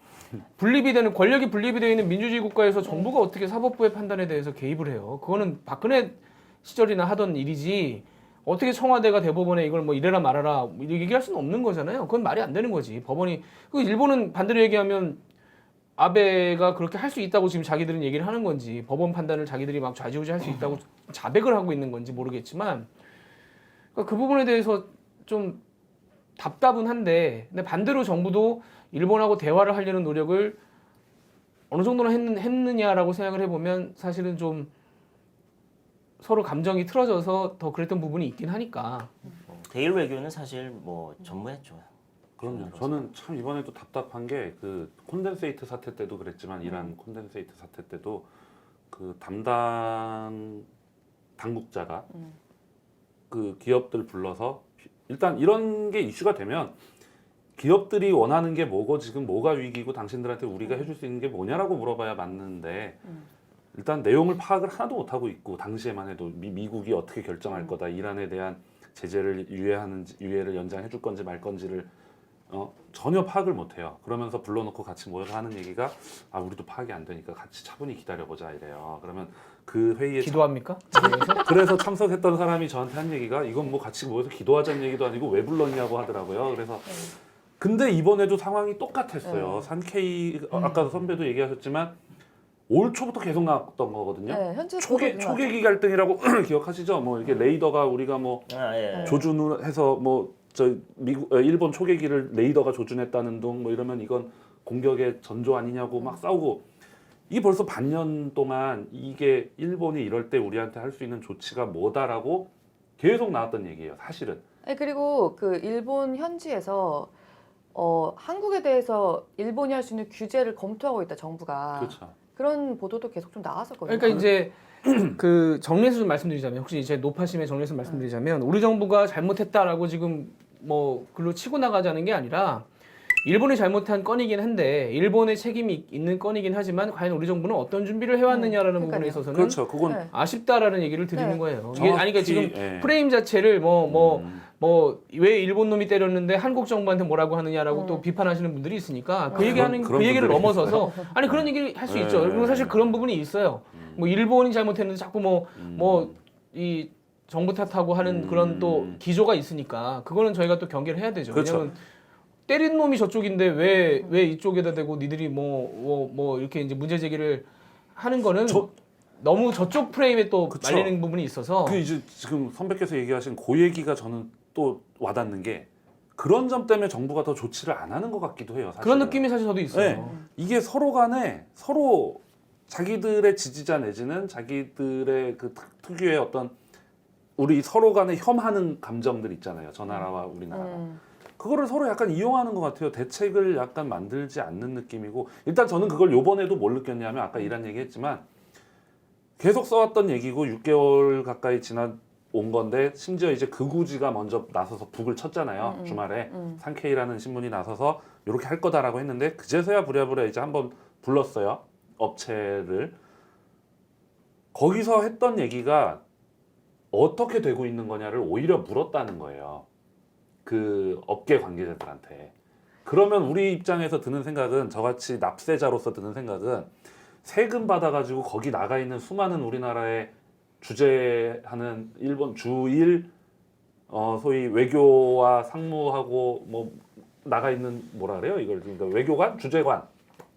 A: 권력이 분립이 되어 있는 민주주의 국가에서 정부가 어떻게 사법부의 판단에 대해서 개입을 해요? 그거는 박근혜 시절이나 하던 일이지 어떻게 청와대가 대법원에 이걸 뭐 이래라 말아라 얘기할 수는 없는 거잖아요. 그건 말이 안 되는 거지. 법원이 그 일본은 반대로 얘기하면 아베가 그렇게 할 수 있다고 지금 자기들은 얘기를 하는 건지 법원 판단을 자기들이 막 좌지우지 할 수 있다고 자백을 하고 있는 건지 모르겠지만 그러니까 그 부분에 대해서 좀 답답은 한데 근데 반대로 정부도 일본하고 대화를 하려는 노력을 어느 정도는 했느냐라고 생각을 해보면 사실은 좀 서로 감정이 틀어져서 더 그랬던 부분이 있긴 하니까
B: 대일 외교는 사실 뭐 전무했죠.
C: 그럼요. 저는 참 이번에도 답답한 게 그 콘덴세이트 사태 때도 그랬지만 이란 콘덴세이트 사태 때도 그 담당 당국자가 그 기업들 불러서 일단 이런 게 이슈가 되면 기업들이 원하는 게 뭐고 지금 뭐가 위기고 당신들한테 우리가 해줄 수 있는 게 뭐냐라고 물어봐야 맞는데 일단 내용을 파악을 하나도 못하고 있고 당시에만 해도 미국이 어떻게 결정할 거다 이란에 대한 제재를 유예를 연장해 줄 건지 말 건지를 전혀 파악을 못해요. 그러면서 불러놓고 같이 모여서 하는 얘기가 우리도 파악이 안 되니까 같이 차분히 기다려보자 이래요. 그러면 그 회의에
A: 기도합니까?
C: 그래서 참석했던 사람이 저한테 한 얘기가 이건 뭐 같이 모여서 기도하자는 얘기도 아니고 왜 불렀냐고 하더라고요. 그래서 근데 이번에도 상황이 똑같았어요. 산케이 아까 선배도 얘기하셨지만 올 초부터 계속 나왔던 거거든요.
E: 네, 현재
C: 초계기 갈등이라고 기억하시죠? 뭐 이게 레이더가 우리가 뭐
B: 예.
C: 조준을 해서 뭐 저 일본 초계기를 레이더가 조준했다는 둥 뭐 이러면 이건 공격의 전조 아니냐고 막 싸우고 이 벌써 반년 동안 이게 일본이 이럴 때 우리한테 할 수 있는 조치가 뭐다라고 계속 나왔던 얘기예요. 사실은.
E: 네, 그리고 그 일본 현지에서 한국에 대해서 일본이 할 수 있는 규제를 검토하고 있다 정부가.
C: 그렇죠.
E: 그런 보도도 계속 좀 나왔었거든요.
A: 그러니까 이제 그 정리해서 좀 말씀드리자면 혹시 이제 노파심의 정리해서 말씀드리자면 우리 정부가 잘못했다라고 지금 뭐 글로 치고 나가자는 게 아니라 일본이 잘못한 건이긴 한데 일본의 책임이 있는 건이긴 하지만 과연 우리 정부는 어떤 준비를 해왔느냐라는 부분에
E: 그러니까요.
A: 있어서는
C: 그렇죠. 그건
E: 네.
A: 아쉽다라는 얘기를 드리는
E: 네.
A: 거예요. 이게
C: 정확히,
A: 아니 그러니까 지금
C: 예.
A: 프레임 자체를 왜 일본 놈이 때렸는데 한국 정부한테 뭐라고 하느냐라고 또 비판하시는 분들이 있으니까 그 얘기하는
C: 그런
A: 그 얘기를
C: 분들이
A: 넘어서서 아니 그런 얘기를 할 수 있죠.
C: 네.
A: 그리고 사실 그런 부분이 있어요. 뭐 일본이 잘못했는데 자꾸 뭐 이 정부 탓하고 하는 그런 또 기조가 있으니까 그거는 저희가 또 경계를 해야 되죠.
C: 그렇죠.
A: 왜냐면 때린 놈이 저쪽인데 왜 이쪽에다 대고 니들이 뭐 이렇게 이제 문제 제기를 하는 거는 너무 저쪽 프레임에 또
C: 그쵸.
A: 말리는 부분이 있어서
C: 그 이제 지금 선배께서 얘기하신 그 얘기가 저는 또 와닿는 게 그런 점 때문에 정부가 더 조치를 안 하는 것 같기도 해요. 사실은.
A: 그런 느낌이 사실 저도 있어요.
C: 네. 이게 서로 간에 서로 자기들의 지지자 내지는 자기들의 그 특유의 어떤 우리 서로 간에 혐하는 감정들 있잖아요. 저 나라와 우리나라가. 그거를 서로 약간 이용하는 것 같아요. 대책을 약간 만들지 않는 느낌이고 일단 저는 그걸 요번에도 뭘 느꼈냐면 아까 이란 얘기했지만 계속 써왔던 얘기고 6개월 가까이 지난 온 건데 심지어 이제 극우지가 먼저 나서서 북을 쳤잖아요. 주말에 산케이라는 신문이 나서서 이렇게 할 거다라고 했는데 그제서야 부랴부랴 이제 한번 불렀어요. 업체를. 거기서 했던 얘기가 어떻게 되고 있는 거냐를 오히려 물었다는 거예요. 그 업계 관계자들한테. 그러면 우리 입장에서 드는 생각은 저같이 납세자로서 드는 생각은 세금 받아가지고 거기 나가 있는 수많은 우리나라의 주재하는 일본 주일 소위 외교와 상무하고 뭐 나가 있는 뭐라 그래요 이걸 그러니까 외교관 주재관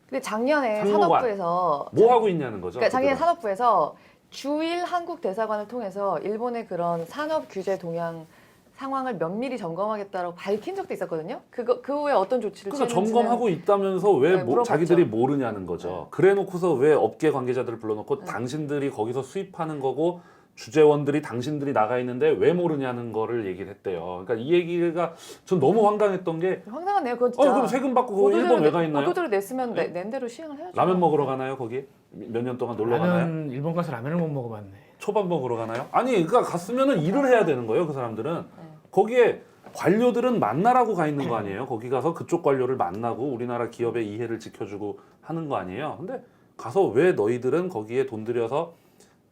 E: 근데 작년에
C: 상무관.
E: 산업부에서
C: 뭐 하고 있냐는 거죠.
E: 그러니까 작년에
C: 그들은.
E: 산업부에서 주일 한국 대사관을 통해서 일본의 그런 산업 규제 동향 상황을 면밀히 점검하겠다라고 밝힌 적도 있었거든요. 그 후에 어떤 조치를
C: 그러니까
E: 취했는지는
C: 점검하고 있다면서 왜
E: 네, 물어봤죠.
C: 자기들이 모르냐는 거죠.
E: 네.
C: 그래놓고서 왜 업계 관계자들을 불러놓고 당신들이 거기서 수입하는 거고 주재원들이 당신들이 나가 있는데 왜 모르냐는 거를 얘기를 했대요. 그러니까 이 얘기가 전 너무 황당했던 게
E: 황당하네요. 그건 진짜.
C: 그럼 세금 받고 그거 일본 왜 가 있나요?
E: 보도자료 냈으면
C: 네?
E: 낸 대로 시행을 해야죠.
C: 라면 먹으러 가나요 거기? 몇 년 동안 놀러 가나요?
A: 나는 일본 가서 라면을 못 먹어봤네.
C: 초밥 먹으러 가나요? 아니 그러니까 갔으면은 일을 해야 되는 거예요 그 사람들은. 거기에 관료들은 만나라고 가 있는 거 아니에요? 거기 가서 그쪽 관료를 만나고 우리나라 기업의 이해를 지켜주고 하는 거 아니에요? 근데 가서 왜 너희들은 거기에 돈 들여서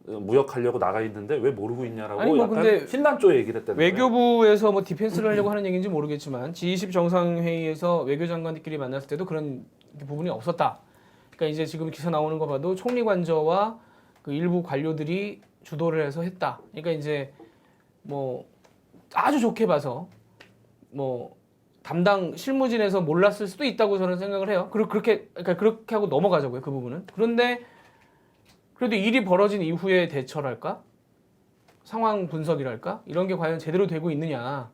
C: 무역하려고 나가 있는데 왜 모르고 있냐라고
A: 아니, 뭐
C: 약간
A: 근데
C: 핀란 쪽에 얘기를 했다는 거예요.
A: 외교부에서 뭐 디펜스를 하려고 하는 얘기인지 모르겠지만 G20 정상회의에서 외교장관들끼리 만났을 때도 그런 부분이 없었다. 그러니까 이제 지금 기사 나오는 거 봐도 총리 관저와 그 일부 관료들이 주도를 해서 했다. 그러니까 이제 뭐 아주 좋게 봐서 뭐 담당 실무진에서 몰랐을 수도 있다고 저는 생각을 해요. 그렇게 하고 넘어가자고요 그 부분은. 그런데 그래도 일이 벌어진 이후에 대처랄까? 상황 분석이랄까? 이런 게 과연 제대로 되고 있느냐.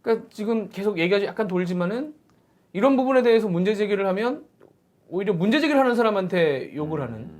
A: 그러니까 지금 계속 얘기가 약간 돌지만은 이런 부분에 대해서 문제 제기를 하면 오히려 문제 제기를 하는 사람한테 욕을 하는.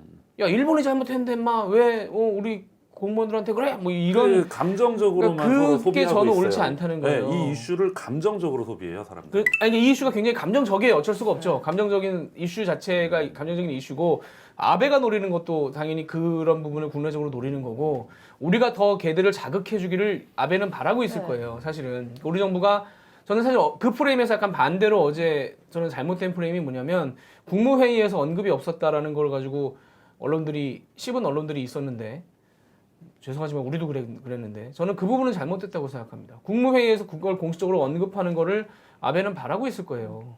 A: 야, 일본이 잘못했는데 마 왜 우리 공무원들한테 그래? 뭐 이런
C: 그 감정적으로만
A: 그러니까
C: 서로
A: 그게
C: 소비하고
A: 저는
C: 있어요.
A: 옳지 않다는 거예요.
C: 네, 이 이슈를 감정적으로 소비해요 사람들.
A: 아니 이 이슈가 굉장히 감정적이에요. 어쩔 수가 없죠. 감정적인 이슈 자체가 감정적인 이슈고 아베가 노리는 것도 당연히 그런 부분을 국내적으로 노리는 거고 우리가 더 걔들을 자극해주기를 아베는 바라고 있을 거예요. 사실은 우리 정부가 저는 사실 그 프레임에서 약간 반대로 어제 저는 잘못된 프레임이 뭐냐면 국무회의에서 언급이 없었다라는 걸 가지고 씹은 언론들이 있었는데 죄송하지만 우리도 그랬는데 저는 그 부분은 잘못됐다고 생각합니다. 국무회의에서 그걸 공식적으로 언급하는 거를 아베는 바라고 있을 거예요.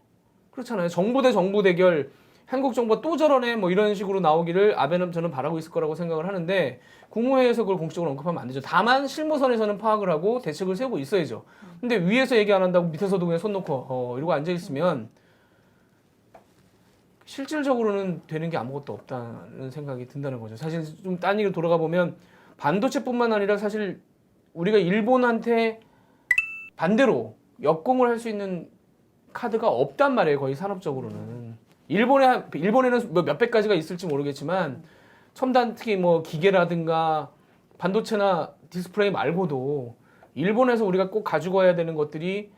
A: 그렇잖아요. 정부 대 정부 대결 한국 정부가 또 저러네 뭐 이런 식으로 나오기를 아베는 저는 바라고 있을 거라고 생각을 하는데 국무회의에서 그걸 공식적으로 언급하면 안 되죠. 다만 실무선에서는 파악을 하고 대책을 세우고 있어야죠. 근데 위에서 얘기 안 한다고 밑에서도 그냥 손 놓고 이러고 앉아 있으면 실질적으로는 되는 게 아무것도 없다는 생각이 든다는 거죠. 사실 좀 딴 얘기로 돌아가 보면 반도체뿐만 아니라 사실 우리가 일본한테 반대로 역공을 할 수 있는 카드가 없단 말이에요. 거의 산업적으로는. 일본에는 뭐 몇백 가지가 있을지 모르겠지만 첨단 특히 뭐 기계라든가 반도체나 디스플레이 말고도 일본에서 우리가 꼭 가지고 와야 되는 것들이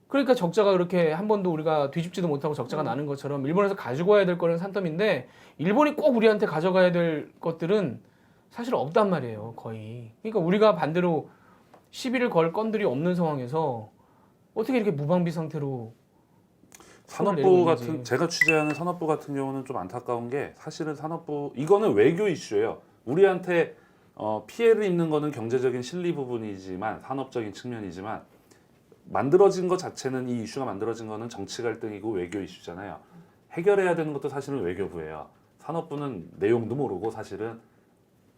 A: 그러니까 적자가 그렇게 한 번도 우리가 뒤집지도 못하고 적자가 나는 것처럼 일본에서 가지고 와야 될 거는 산더미인데 일본이 꼭 우리한테 가져가야 될 것들은 사실 없단 말이에요. 거의. 그러니까 우리가 반대로 시비를 걸 건들이 없는 상황에서 어떻게 이렇게 무방비 상태로
C: 산업부 같은 제가 취재하는 산업부 같은 경우는 좀 안타까운 게 사실은 산업부 이거는 외교 이슈예요. 우리한테 피해를 입는 거는 경제적인 실리 부분이지만 산업적인 측면이지만 만들어진 것 자체는 이 이슈가 만들어진 거는 정치 갈등이고 외교 이슈잖아요. 해결해야 되는 것도 사실은 외교부예요. 산업부는 내용도 모르고 사실은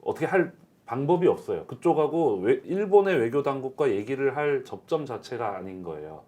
C: 어떻게 할 방법이 없어요. 그쪽하고 일본의 외교 당국과 얘기를 할 접점 자체가 아닌 거예요.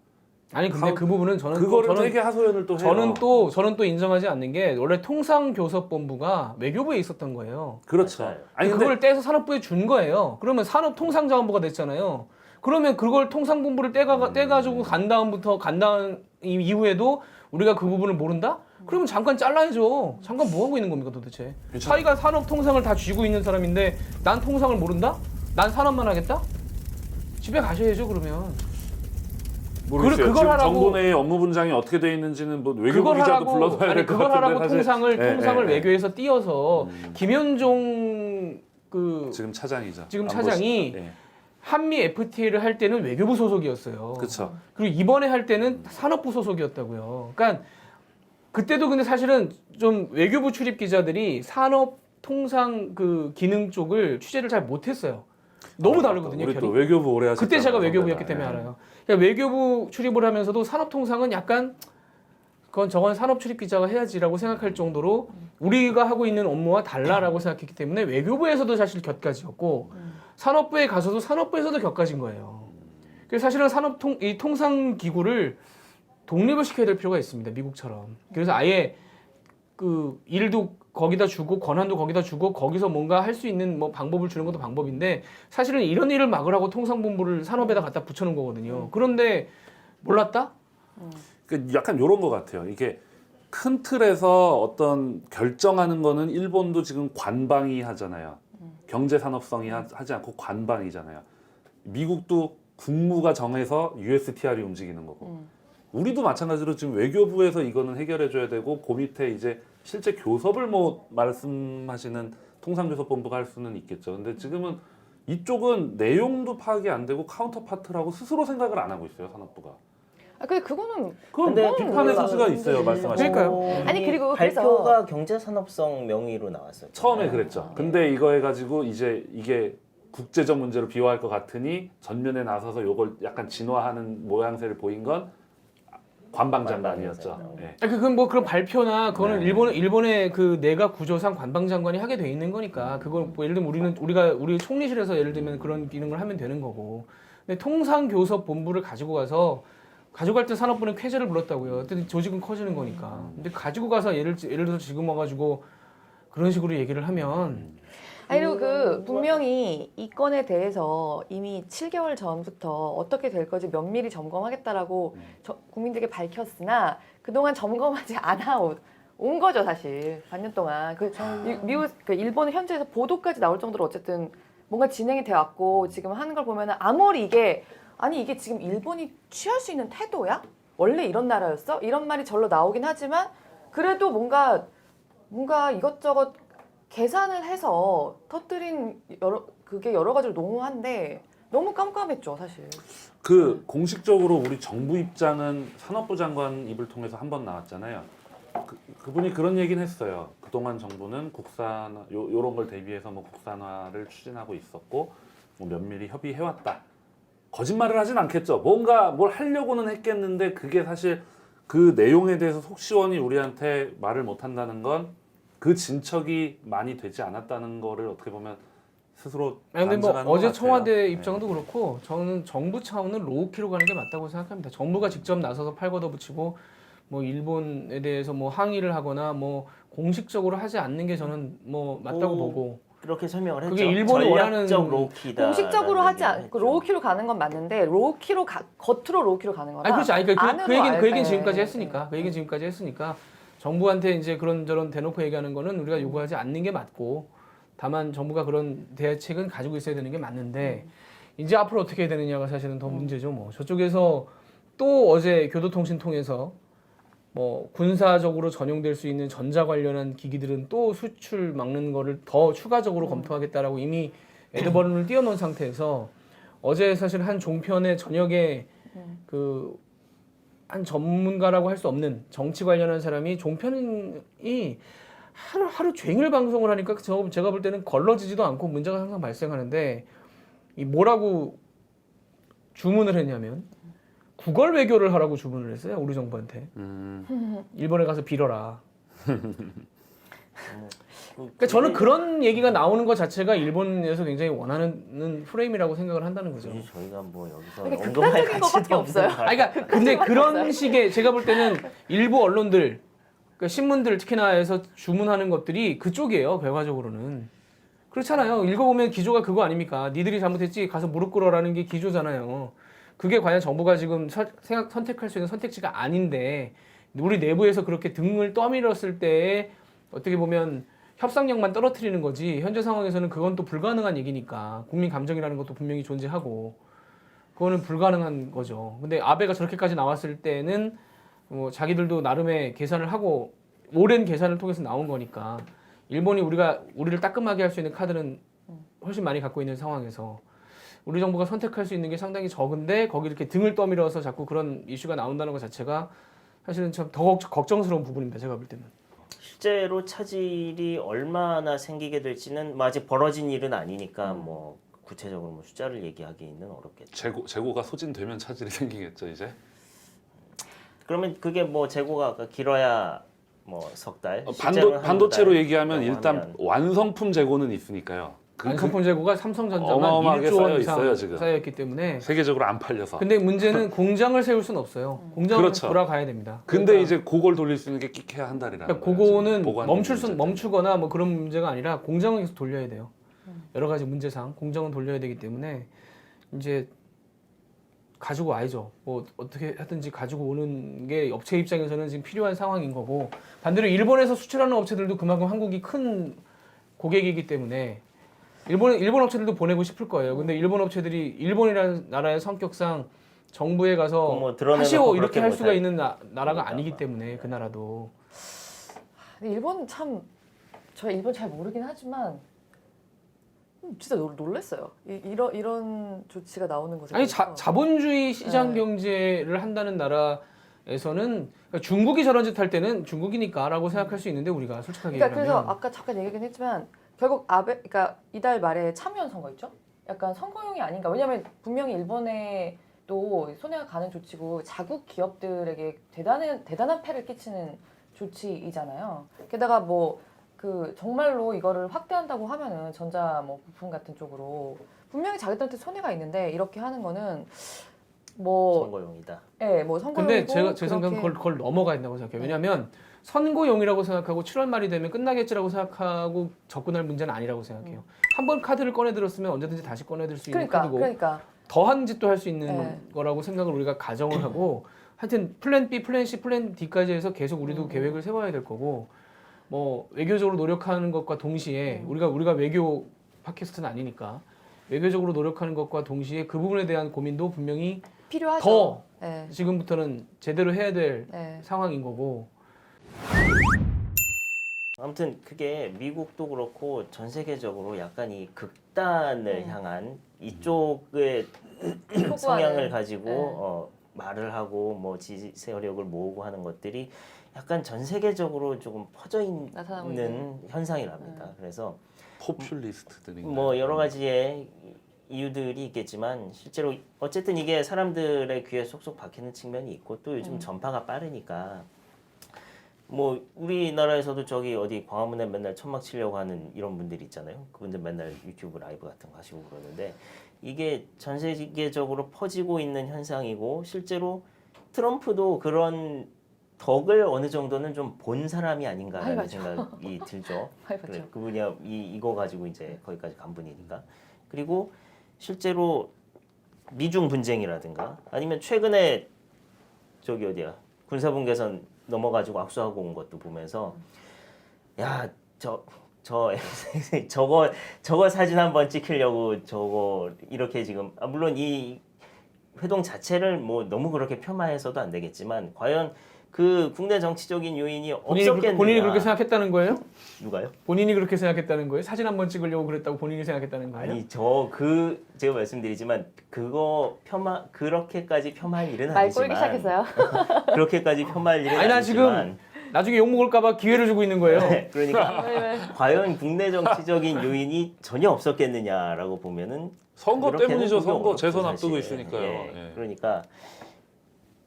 A: 아니 근데 그 부분은
C: 그거를 되게 하소연을 또 해요.
A: 저는 또 인정하지 않는 게 원래 통상교섭본부가 외교부에 있었던 거예요.
C: 그렇죠.
B: 맞아요.
C: 아니 근데
A: 그걸 떼서 산업부에 준 거예요. 그러면 산업통상자원부가 됐잖아요. 그러면 그걸 통상본부를 떼가지고 간 다음 이후에도 우리가 그 부분을 모른다? 그러면 잠깐 잘라야죠. 잠깐 뭐 하고 있는 겁니까 도대체?
C: 괜찮아요.
A: 자기가 산업통상을 다 쥐고 있는 사람인데 난 통상을 모른다? 난 산업만 하겠다? 집에 가셔야죠 그러면.
C: 모르겠어요.
A: 그걸
C: 지금
A: 하라고-
C: 정부 내 업무 분장이 어떻게 돼 있는지는 뭐 외교부
A: 그걸
C: 기자도
A: 하라고
C: 불러봐야
A: 아니
C: 될 것
A: 그걸
C: 같은데
A: 하라고
C: 사실
A: 통상을
C: 예,
A: 외교에서 띄어서 김현종 그
C: 지금 차장이죠.
A: 지금
C: 안보실.
A: 차장이
C: 예.
A: 한미 FTA를 할 때는 외교부 소속이었어요.
C: 그렇죠.
A: 그리고 이번에 할 때는 산업부 소속이었다고요. 그러니까 그때도 근데 사실은 좀 외교부 출입 기자들이 산업 통상 그 기능 쪽을 취재를 잘 못했어요. 너무 다르거든요.
C: 우리 또
A: 결이.
C: 외교부 오래 하셨잖아요.
A: 그때 제가 외교부였기 때문에
C: 예.
A: 알아요. 그러니까 외교부 출입을 하면서도 산업 통상은 약간 저건 산업 출입 기자가 해야지라고 생각할 정도로 우리가 하고 있는 업무와 달라라고 생각했기 때문에 외교부에서도 사실 곁가지였고 산업부에 가서도 산업부에서도 곁가진 거예요. 그래서 사실은 이 통상 기구를 독립을 시켜야 될 필요가 있습니다. 미국처럼. 그래서 아예 그 일도 거기다 주고 권한도 거기다 주고 거기서 뭔가 할 수 있는 뭐 방법을 주는 것도 방법인데 사실은 이런 일을 막으라고 통상본부를 산업에다 갖다 붙여놓은 거거든요. 그런데 몰랐다?
C: 그 약간 이런 것 같아요. 이게 큰 틀에서 어떤 결정하는 거는 일본도 지금 관방이 하잖아요. 경제 산업성이 하지 않고 관방이잖아요. 미국도 국무가 정해서 USTR이 움직이는 거고. 우리도 마찬가지로 지금 외교부에서 이거는 해결해 줘야 되고 그 밑에 이제 실제 교섭을 뭐 말씀하시는 통상교섭본부가 할 수는 있겠죠. 근데 지금은 이쪽은 내용도 파악이 안 되고 카운터파트라고 스스로 생각을 안 하고 있어요, 산업부가.
E: 아 근데 그거는
C: 그건
B: 근데
C: 비판의
B: 우리가-
C: 소지가 있어요, 말씀하신
A: 그러니까요.
C: 거.
E: 아니, 그리고
B: 발표가 경제산업성 명의로 나왔어요.
C: 처음에 그랬죠. 근데 이거 해가지고 이제 이게 국제적 문제로 비화할 것 같으니 전면에 나서서 이걸 약간 진화하는 모양새를 보인 건 관방장관이었죠.
B: 관방장관.
C: 예.
A: 그건 뭐 그런 발표나 그거는
C: 네.
A: 일본의 그 내각 구조상 관방장관이 하게 돼 있는 거니까 그걸 뭐 예를 들면 우리 총리실에서 예를 들면 그런 기능을 하면 되는 거고. 근데 통상교섭본부를 가지고 가져갈 때 산업부는 쾌재를 불렀다고요. 어쨌든 조직은 커지는 거니까. 근데 가지고 가서 예를 들어서 지금 와가지고 그런 식으로 얘기를 하면
E: 아니 그리고 그 분명히 이 건에 대해서 이미 7개월 전부터 어떻게 될 건지 면밀히 점검하겠다라고 국민들에게 밝혔으나 그동안 점검하지 않아 온 거죠 사실 반년 동안 미국 일본은 현지에서 보도까지 나올 정도로 어쨌든 뭔가 진행이 돼 왔고 지금 하는 걸 보면은 아무리 이게 지금 일본이 취할 수 있는 태도야? 원래 이런 나라였어? 이런 말이 절로 나오긴 하지만 그래도 뭔가 이것저것 계산을 해서 터뜨린 여러 가지로 농후한데 너무 깜깜했죠 사실.
C: 그 공식적으로 우리 정부 입장은 산업부 장관 입을 통해서 한 번 나왔잖아요. 그분이 그런 얘기는 했어요. 그동안 정부는 국산화 요런 걸 대비해서 뭐 국산화를 추진하고 있었고 뭐 면밀히 협의해왔다. 거짓말을 하진 않겠죠. 뭔가 뭘 하려고는 했겠는데 그게 사실 그 내용에 대해서 속 시원히 우리한테 말을 못한다는 건 그 진척이 많이 되지 않았다는 거를 어떻게 보면 스스로
A: 아니, 근데 뭐
C: 반증하는 것
A: 어제
C: 같아요.
A: 청와대
C: 네.
A: 입장도 그렇고 저는 정부 차원은 로우키로 가는 게 맞다고 생각합니다. 정부가 직접 나서서 팔 걷어붙이고 뭐 일본에 대해서 뭐 항의를 하거나 뭐 공식적으로 하지 않는 게 저는 뭐 맞다고 보고
B: 그렇게 설명을 했죠.
A: 그게 일본이 원하는
B: 전략적 로우키다.
E: 공식적으로 하지 않고 로우키로 가는 건 맞는데 겉으로 로우키로 가는 거나
A: 아니 그렇지. 아니
E: 안으로
A: 그 얘기는
E: 네.
A: 지금까지 했으니까. 그 얘기는 지금까지 했으니까 정부한테 이제 그런저런 대놓고 얘기하는 거는 우리가 요구하지 않는 게 맞고 다만 정부가 그런 대책은 가지고 있어야 되는 게 맞는데 이제 앞으로 어떻게 해야 되느냐가 사실은 더 문제죠. 뭐 저쪽에서 또 어제 교도통신 통해서 뭐 군사적으로 전용될 수 있는 전자 관련한 기기들은 또 수출 막는 거를 더 추가적으로 검토하겠다라고 이미 에드버런을 띄워놓은 상태에서 어제 사실 한 종편의 저녁에 한 전문가라고 할 수 없는 정치 관련한 사람이 종편이 하루 종일 방송을 하니까 제가 볼 때는 걸러지지도 않고 문제가 항상 발생하는데 이 뭐라고 주문을 했냐면 구걸 외교를 하라고 주문을 했어요. 우리 정부한테. 일본에 가서 빌어라. 그러니까 저는 그런 얘기가 나오는 것 자체가 일본에서 굉장히 원하는 프레임이라고 생각을 한다는 거죠.
B: 저희가 뭐 여기서
E: 그러니까
B: 언급할
E: 극단적인
B: 가치도
E: 것밖에 없어요.
B: 없는
A: 아니, 그러니까 근데 그런 식의 제가 볼 때는 일부 언론들, 그러니까 신문들 특히나 해서 주문하는 것들이 그쪽이에요. 결과적으로는 그렇잖아요. 읽어보면 기조가 그거 아닙니까? 니들이 잘못했지 가서 무릎 꿇어라는 게 기조잖아요. 그게 과연 정부가 지금 선택할 수 있는 선택지가 아닌데 우리 내부에서 그렇게 등을 떠밀었을 때 어떻게 보면 협상력만 떨어뜨리는 거지 현재 상황에서는 그건 또 불가능한 얘기니까 국민 감정이라는 것도 분명히 존재하고 그거는 불가능한 거죠. 근데 아베가 저렇게까지 나왔을 때는 뭐 자기들도 나름의 계산을 하고 오랜 계산을 통해서 나온 거니까 일본이 우리를 따끔하게 할 수 있는 카드는 훨씬 많이 갖고 있는 상황에서 우리 정부가 선택할 수 있는 게 상당히 적은데 거기 이렇게 등을 떠밀어서 자꾸 그런 이슈가 나온다는 것 자체가 사실은 참 더 걱정스러운 부분입니다. 제가 볼 때는.
B: 실제로 차질이 얼마나 생기게 될지는 뭐 아직 벌어진 일은 아니니까 뭐 구체적으로 뭐 숫자를 얘기하기는 어렵겠죠.
C: 재고가 소진되면 차질이 생기겠죠 이제.
B: 그러면 그게 뭐 재고가 아까 길어야 뭐 석 달.
C: 반도체로 얘기하면 일단
B: 하면.
C: 완성품 재고는 있으니까요.
A: 완성품 재고가 삼성전자만
C: 어마어마하게
A: 1조 원
C: 쌓여
A: 이상
C: 있어요, 지금.
A: 쌓여있기 때문에.
C: 세계적으로 안 팔려서.
A: 근데 문제는 공장을 세울 수는 없어요. 공장을
C: 그렇죠.
A: 돌아가야 됩니다.
C: 근데
A: 그러니까
C: 이제 그걸 돌릴 수 있는 게 끼케야 한 달이라는
A: 그러니까
C: 거예요.
A: 그거는
C: 지금 보관
A: 멈추거나 뭐 그런 문제가 아니라 공장을 계속 돌려야 돼요. 여러 가지 문제상 공장은 돌려야 되기 때문에 이제 가지고 와야죠. 뭐 어떻게 하든지 가지고 오는 게 업체 입장에서는 지금 필요한 상황인 거고 반대로 일본에서 수출하는 업체들도 그만큼 한국이 큰 고객이기 때문에 일본 업체들도 보내고 싶을 거예요. 근데 일본 업체들이 일본이라는 나라의 성격상 정부에 가서
B: 뭐 드러내놓고
A: 하시오 이렇게
B: 그렇게
A: 할 수가
B: 못할
A: 있는 나라가
B: 거니까.
A: 아니기 때문에 그 나라도.
E: 근데 일본 참, 저 일본 잘 모르긴 하지만 진짜 놀랐어요. 이런 조치가 나오는 것에
A: 아니
E: 대해서.
A: 자본주의 시장
E: 네.
A: 경제를 한다는 나라에서는 그러니까 중국이 저런 짓 할 때는 중국이니까라고 생각할 수 있는데 우리가 솔직하게
E: 그러니까 그래서
A: 얘기하면
E: 아까 잠깐 얘기하긴 했지만 결국 그러니까 이달 말에 참여연 선거 있죠? 약간 선거용이 아닌가. 왜냐하면 분명히 일본에도 손해가 가는 조치고 자국 기업들에게 대단한 폐를 끼치는 조치이잖아요. 게다가 뭐 그 정말로 이거를 확대한다고 하면은 전자 뭐 부품 같은 쪽으로 분명히 자기들한테 손해가 있는데 이렇게 하는 거는 뭐
B: 선거용이다.
E: 예, 뭐 선거용이고
A: 근데 제 생각은 그걸 넘어가야 된다고 생각해요. 왜냐하면 선거용이라고 생각하고 7월 말이 되면 끝나겠지라고 생각하고 접근할 문제는 아니라고 생각해요. 한 번 카드를 꺼내 들었으면 언제든지 다시 꺼내 들 수 있는 카드고
E: 그러니까
A: 더한 짓도 할 수 있는
E: 네.
A: 거라고 생각을 우리가 가정을 하고 하여튼 플랜 B, 플랜 C, 플랜 D까지 해서 계속 우리도 계획을 세워야 될 거고 뭐 외교적으로 노력하는 것과 동시에 우리가 외교 팟캐스트는 아니니까 외교적으로 노력하는 것과 동시에 그 부분에 대한 고민도 분명히
E: 필요하죠.
A: 더
E: 예.
A: 지금부터는 제대로 해야 될
E: 예.
A: 상황인 거고.
B: 아무튼 그게 미국도 그렇고 전 세계적으로 약간 이 극단을 향한 이쪽의 성향을 가지고
E: 네.
B: 말을 하고 뭐 지지 세력을 모으고 하는 것들이 약간 전 세계적으로 조금 퍼져
E: 나타나고
B: 있는 현상이랍니다. 그래서
C: 포퓰리스트들이
B: 뭐 여러 가지의 이유들이 있겠지만 실제로 어쨌든 이게 사람들의 귀에 쏙쏙 박히는 측면이 있고 또 요즘 전파가 빠르니까 뭐 우리나라에서도 저기 어디 광화문에 맨날 천막 치려고 하는 이런 분들이 있잖아요. 그분들 맨날 유튜브 라이브 같은 거 하시고 그러는데 이게 전 세계적으로 퍼지고 있는 현상이고 실제로 트럼프도 그런 덕을 어느 정도는 좀 본 사람이 아닌가라는
E: 맞죠.
B: 생각이 들죠.
E: 맞죠.
B: 그래, 그분이 이거 가지고 이제 거기까지 간 분이니까. 그리고 실제로 미중 분쟁이라든가 아니면 최근에 저기 어디야 군사분 계선 넘어가지고 악수하고 온 것도 보면서 야 저거 사진 한번 찍히려고 저거 이렇게 지금 물론 이 회동 자체를 뭐 너무 그렇게 폄하해서도 안 되겠지만 과연 그 국내 정치적인 요인이 없었겠느냐.
A: 본인이 그렇게 생각했다는 거예요?
B: 누가요?
A: 본인이 그렇게 생각했다는 거예요? 사진 한번 찍으려고 그랬다고 본인이 생각했다는 거예요?
B: 아니 제가 말씀드리지만 그렇게까지 폄하할 일은
E: 말
B: 아니지만
E: 꼬이기 시작했어요.
B: 그렇게까지 폄하할 일은
A: 아니 나
B: 아니지만
A: 지금 나중에 욕 먹을까봐 기회를 주고 있는 거예요.
B: 네, 그러니까
E: 왜?
B: 과연 국내 정치적인 요인이 전혀 없었겠느냐라고 보면은
C: 선거
B: 그렇게는
C: 때문이죠.
B: 보기
C: 선거
B: 어렵죠,
C: 재선
B: 사실.
C: 앞두고 있으니까요.
B: 예,
C: 예.
B: 그러니까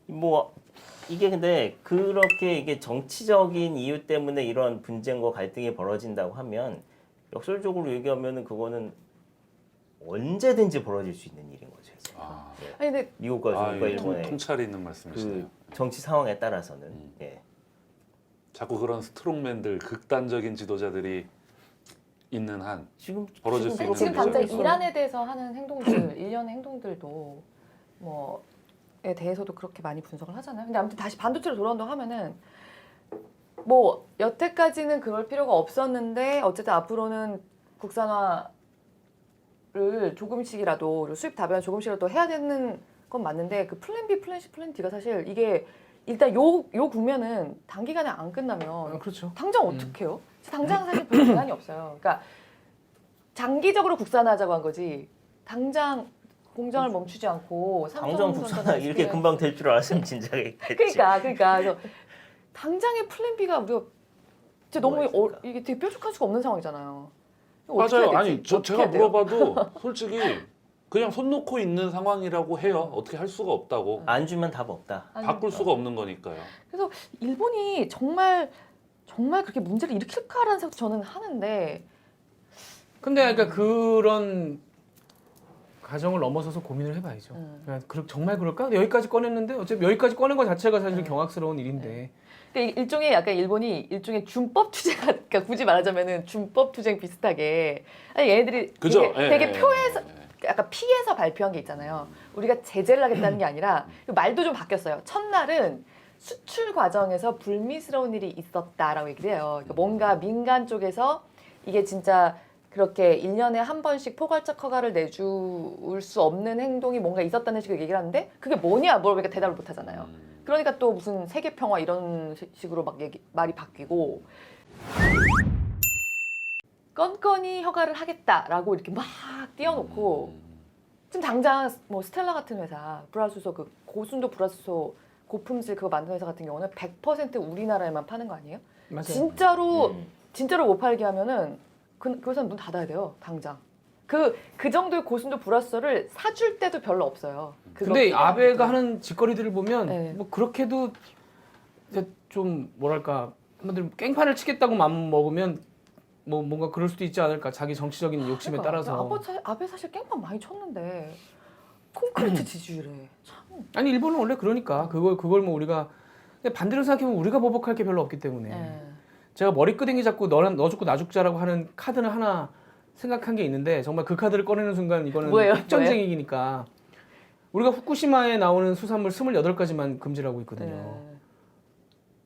B: 뭐 이게 근데 그렇게 이게 정치적인 이유 때문에 이런 분쟁과 갈등이 벌어진다고 하면 역설적으로 얘기하면은 그거는 언제든지 벌어질 수 있는 일인 거죠. 이제.
C: 아,
E: 아니 근데
B: 미국과 중국과
C: 이거
B: 일본의
C: 통찰이 있는 말씀이시네요.
B: 그 정치 상황에 따라서는 예.
C: 자꾸 그런 스트롱맨들 극단적인 지도자들이 있는 한
B: 지금
C: 벌어질 수 있는
E: 지금
C: 일이죠.
E: 당장
C: 그래서.
E: 이란에 대해서 하는 행동들, 일련의 행동들도 뭐에 대해서도 그렇게 많이 분석을 하잖아요. 근데 아무튼 다시 반도체로 돌아온다고 하면은 뭐 여태까지는 그럴 필요가 없었는데 어쨌든 앞으로는 국산화를 조금씩이라도 수입 다변화 조금씩이라도 해야 되는 건 맞는데 그 플랜 B, 플랜 C, 플랜 D가 사실 이게 일단 요 국면은 단기간에 안 끝나면
A: 그렇죠.
E: 당장 어떡해요? 당장 사실 별 대안이 없어요. 그러니까 장기적으로 국산화하자고 한 거지 당장 공장을 멈추지 않고
B: 당장 국산화 이렇게 금방 될 줄 알았으면 진작에 했지.
E: 그러니까 그래서 당장의 플랜 B가 우리가 진짜 너무
B: 있을까?
E: 이게 되게 뾰족할 수가 없는 상황이잖아요. 이거 어떻게
C: 맞아요.
E: 해야
C: 아니
E: 되지? 어떻게
C: 제가
E: 해야 돼요?
C: 물어봐도 솔직히 그냥 손 놓고 있는 상황이라고 해요. 어떻게 할 수가 없다고.
B: 안 주면 답 없다.
E: 아니,
C: 바꿀 수가 없는 거니까요.
E: 그래서 일본이 정말 그렇게 문제를 일으킬까라는 생각도 저는 하는데
A: 근데 그러니까 그런 가정을 넘어서서 고민을 해봐야죠. 그러니까 정말 그럴까? 여기까지 꺼냈는데 어차피 여기까지 꺼낸 것 자체가 사실 경악스러운 일인데.
E: 그러니까 일종의 약간 일본이 일종의 준법 투쟁, 그러니까 굳이 말하자면은 준법 투쟁 비슷하게 아니 얘네들이
C: 그죠?
E: 되게 표에서 약간 피해서 발표한 게 있잖아요. 우리가 제재를 하겠다는 게 아니라 말도 좀 바뀌었어요. 첫날은 수출 과정에서 불미스러운 일이 있었다라고 얘기를 해요. 그러니까 뭔가 민간 쪽에서 이게 진짜 그렇게 1년에 한 번씩 포괄적 허가를 내줄 수 없는 행동이 뭔가 있었다는 식으로 얘기를 하는데 그게 뭐냐 물어보니까 대답을 못 하잖아요. 그러니까 또 무슨 세계 평화 이런 식으로 막 말이 바뀌고 건건이 허가를 하겠다라고 이렇게 막 띄워놓고 지금 당장 뭐 스텔라 같은 회사 불화수소 그 고순도 불화수소 고품질 그거 만드는 회사 같은 경우는 100% 우리나라에만 파는 거 아니에요?
A: 맞아요.
E: 진짜로 못 팔게 하면은 그 회사는 문 닫아야 돼요 당장. 그 정도의 고순도 불화수소를 사줄 때도 별로 없어요.
A: 근데 아베가 하는 짓거리들을 보면
E: 네.
A: 뭐 그렇게도 좀 뭐랄까 한마디로 깽판을 치겠다고 마음 먹으면 뭐 뭔가 그럴 수도 있지 않을까 자기 정치적인 욕심에 따라서.
E: 아베 사실 깽판 많이 쳤는데 콘크리트 지지율에 참.
A: 아니 일본은 원래 그러니까 그걸 뭐 우리가 근데 반대로 생각해보면 우리가 보복할 게 별로 없기 때문에 제가 머리끄댕이 잡고 너 죽고 나 죽자라고 하는 카드는 하나 생각한 게 있는데 정말 그 카드를 꺼내는 순간 이거는
E: 뭐예요?
A: 핵전쟁이니까 우리가 후쿠시마에 나오는 수산물 28가지만 금지를 하고 있거든요.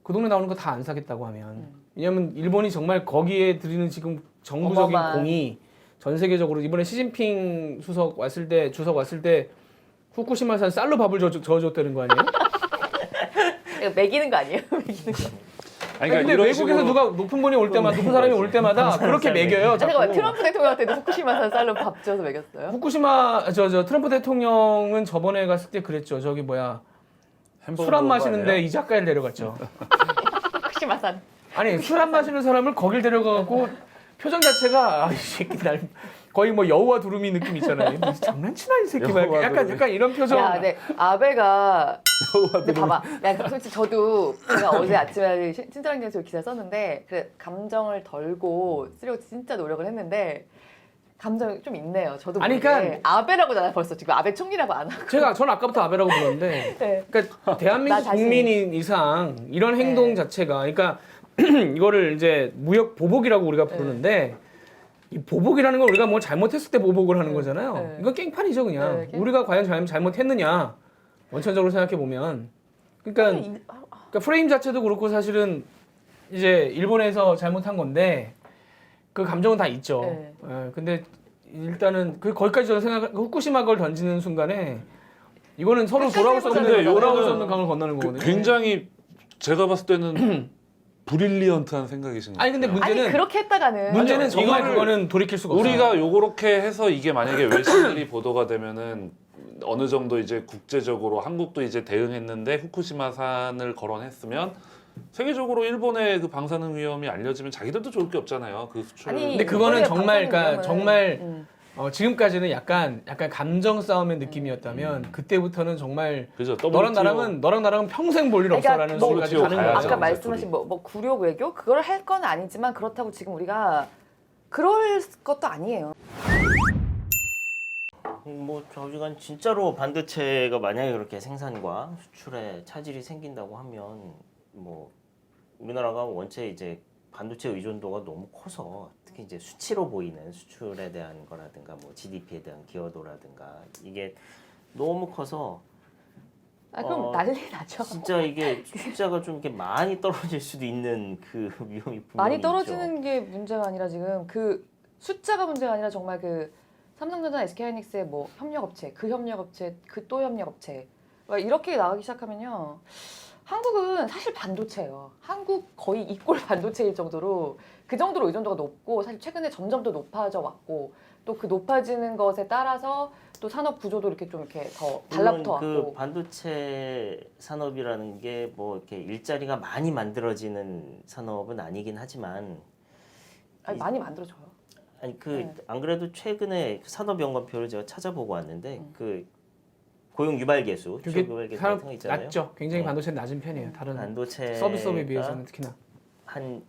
A: 그 동네 나오는 거 다 안 사겠다고 하면 왜냐면 일본이 정말 거기에 들이는 지금 정부적인
E: 어마어마한.
A: 공이 전 세계적으로 이번에 시진핑 주석 왔을 때 후쿠시마산 쌀로 밥을 저어줬다는 거 아니에요?
E: 매기는 거 아니에요? 매기는 거.
C: 아니,
A: 근데
C: 이런
A: 외국에서
C: 식으로
A: 누가 높은 분이 올 때마다 높은 사람이 올 때마다 그렇게 매겨요. 자꾸.
E: 잠깐만 트럼프 대통령한테도 후쿠시마산 쌀로 밥 줘서 먹였어요?
A: 후쿠시마 저 트럼프 대통령은 저번에 갔을 때 그랬죠. 저기 뭐야 술 안 마시는데 이자카야를 데려갔죠.
E: 후쿠시마산.
A: 아니 술 안 마시는 사람을 거길 데려가고 표정 자체가 이 새끼 날 거의 뭐 여우와 두루미 느낌 있잖아요. 장난치나 이 새끼 막 약간 이런 표정.
E: 야, 근데 아베가 근데 봐봐. 야, 솔직히 저도 제가 어제 아침에 친절한경에서 기사 썼는데 그래 감정을 덜고 쓰려고 진짜 노력을 했는데 감정이 좀 있네요. 저도
A: 아니,
E: 모르게.
A: 그러니까
E: 아베라고잖아요. 벌써 지금 아베 총리라고 안 하고.
A: 전 아까부터 아베라고 불렀는데
E: 네.
A: 그러니까 대한민국
E: 나 자신이.
A: 국민인 이상 이런 행동
E: 네.
A: 자체가 그러니까 이거를 이제 무역 보복이라고 우리가 부르는데 이 보복이라는 건 우리가 뭐 잘못했을 때 보복을 하는 거잖아요.
E: 네.
A: 이건 깽판이죠 그냥.
E: 네, 깽판.
A: 우리가 과연 잘못했느냐 원천적으로 생각해 보면 그러니까 프레임 자체도 그렇고 사실은 이제 일본에서 잘못한 건데 그 감정은 다 있죠.
E: 네.
A: 예, 근데 일단은 거기까지 저는 생각 후쿠시마 걸 던지는 순간에 이거는 서로 돌아올 수
C: 근데
A: 없는
C: 요거는
A: 강을 건너는 거거든요.
C: 굉장히 제가 봤을 때는 브릴리언트한 생각이신 것
A: 아니 근데
C: 같아요.
A: 문제는
E: 아니 그렇게 했다가는
A: 문제는
C: 아니요,
A: 정말
C: 이거를
A: 그거는 돌이킬 수가 없어요.
C: 우리가 요렇게 해서 이게 만약에 외신들이 보도가 되면은 어느 정도 이제 국제적으로 한국도 이제 대응했는데 후쿠시마산을 거론했으면 세계적으로 일본의 그 방사능 위험이 알려지면 자기들도 좋을 게 없잖아요. 그 수출.
E: 아니,
A: 근데 그거는
E: 이번에
A: 정말 그러니까
E: 방사능
A: 정말
E: 위험은,
A: 지금까지는 약간 감정 싸움의 느낌이었다면 그때부터는 정말
C: 그죠.
A: 너랑 나랑은 평생 볼 일
E: 그러니까
A: 없어라는
E: 뭐
A: 소리까지
C: WTO
A: 가는 거죠.
C: 가야죠.
E: 아까 말씀하신 뭐 구력 외교 그걸 할 건 아니지만 그렇다고 지금 우리가 그럴 것도 아니에요.
B: 뭐 좌우지간 진짜로 반도체가 만약에 그렇게 생산과 수출에 차질이 생긴다고 하면 뭐 우리나라가 원체 이제 반도체 의존도가 너무 커서 특히 이제 수치로 보이는 수출에 대한 거라든가 뭐 GDP에 대한 기여도라든가 이게 너무 커서
E: 아, 그럼 난리 나죠.
B: 진짜 이게 숫자가 좀 이렇게 많이 떨어질 수도 있는 그 위험이 분명히
E: 많이 떨어지는
B: 있죠.
E: 게 문제가 아니라 지금 그 숫자가 문제가 아니라 정말 그 삼성전자, SK하이닉스의 뭐 협력업체, 그 협력업체, 그 또 협력업체 막 이렇게 나가기 시작하면요. 한국은 사실 반도체예요. 한국 거의 이꼴 반도체일 정도로 그 정도로 의존도가 높고 사실 최근에 점점 더 높아져 왔고 또 그 높아지는 것에 따라서 또 산업 구조도 이렇게 좀 이렇게 더 달라붙어
B: 물론
E: 왔고
B: 그 반도체 산업이라는 게 뭐 이렇게 일자리가 많이 만들어지는 산업은 아니긴 하지만
E: 아니, 많이 만들어져요.
B: 아니 그
E: 네.
B: 안 그래도 최근에 그 산업연관표를 제가 찾아보고 왔는데 그 고용 유발 개수,
A: 그게
B: 취업 유발 개수
A: 산업
B: 같은 거 있잖아요.
A: 낮죠. 굉장히
B: 네.
A: 반도체는 낮은 편이에요. 다른
B: 반도체
A: 서비스업에 비해서는 특히나.
B: 한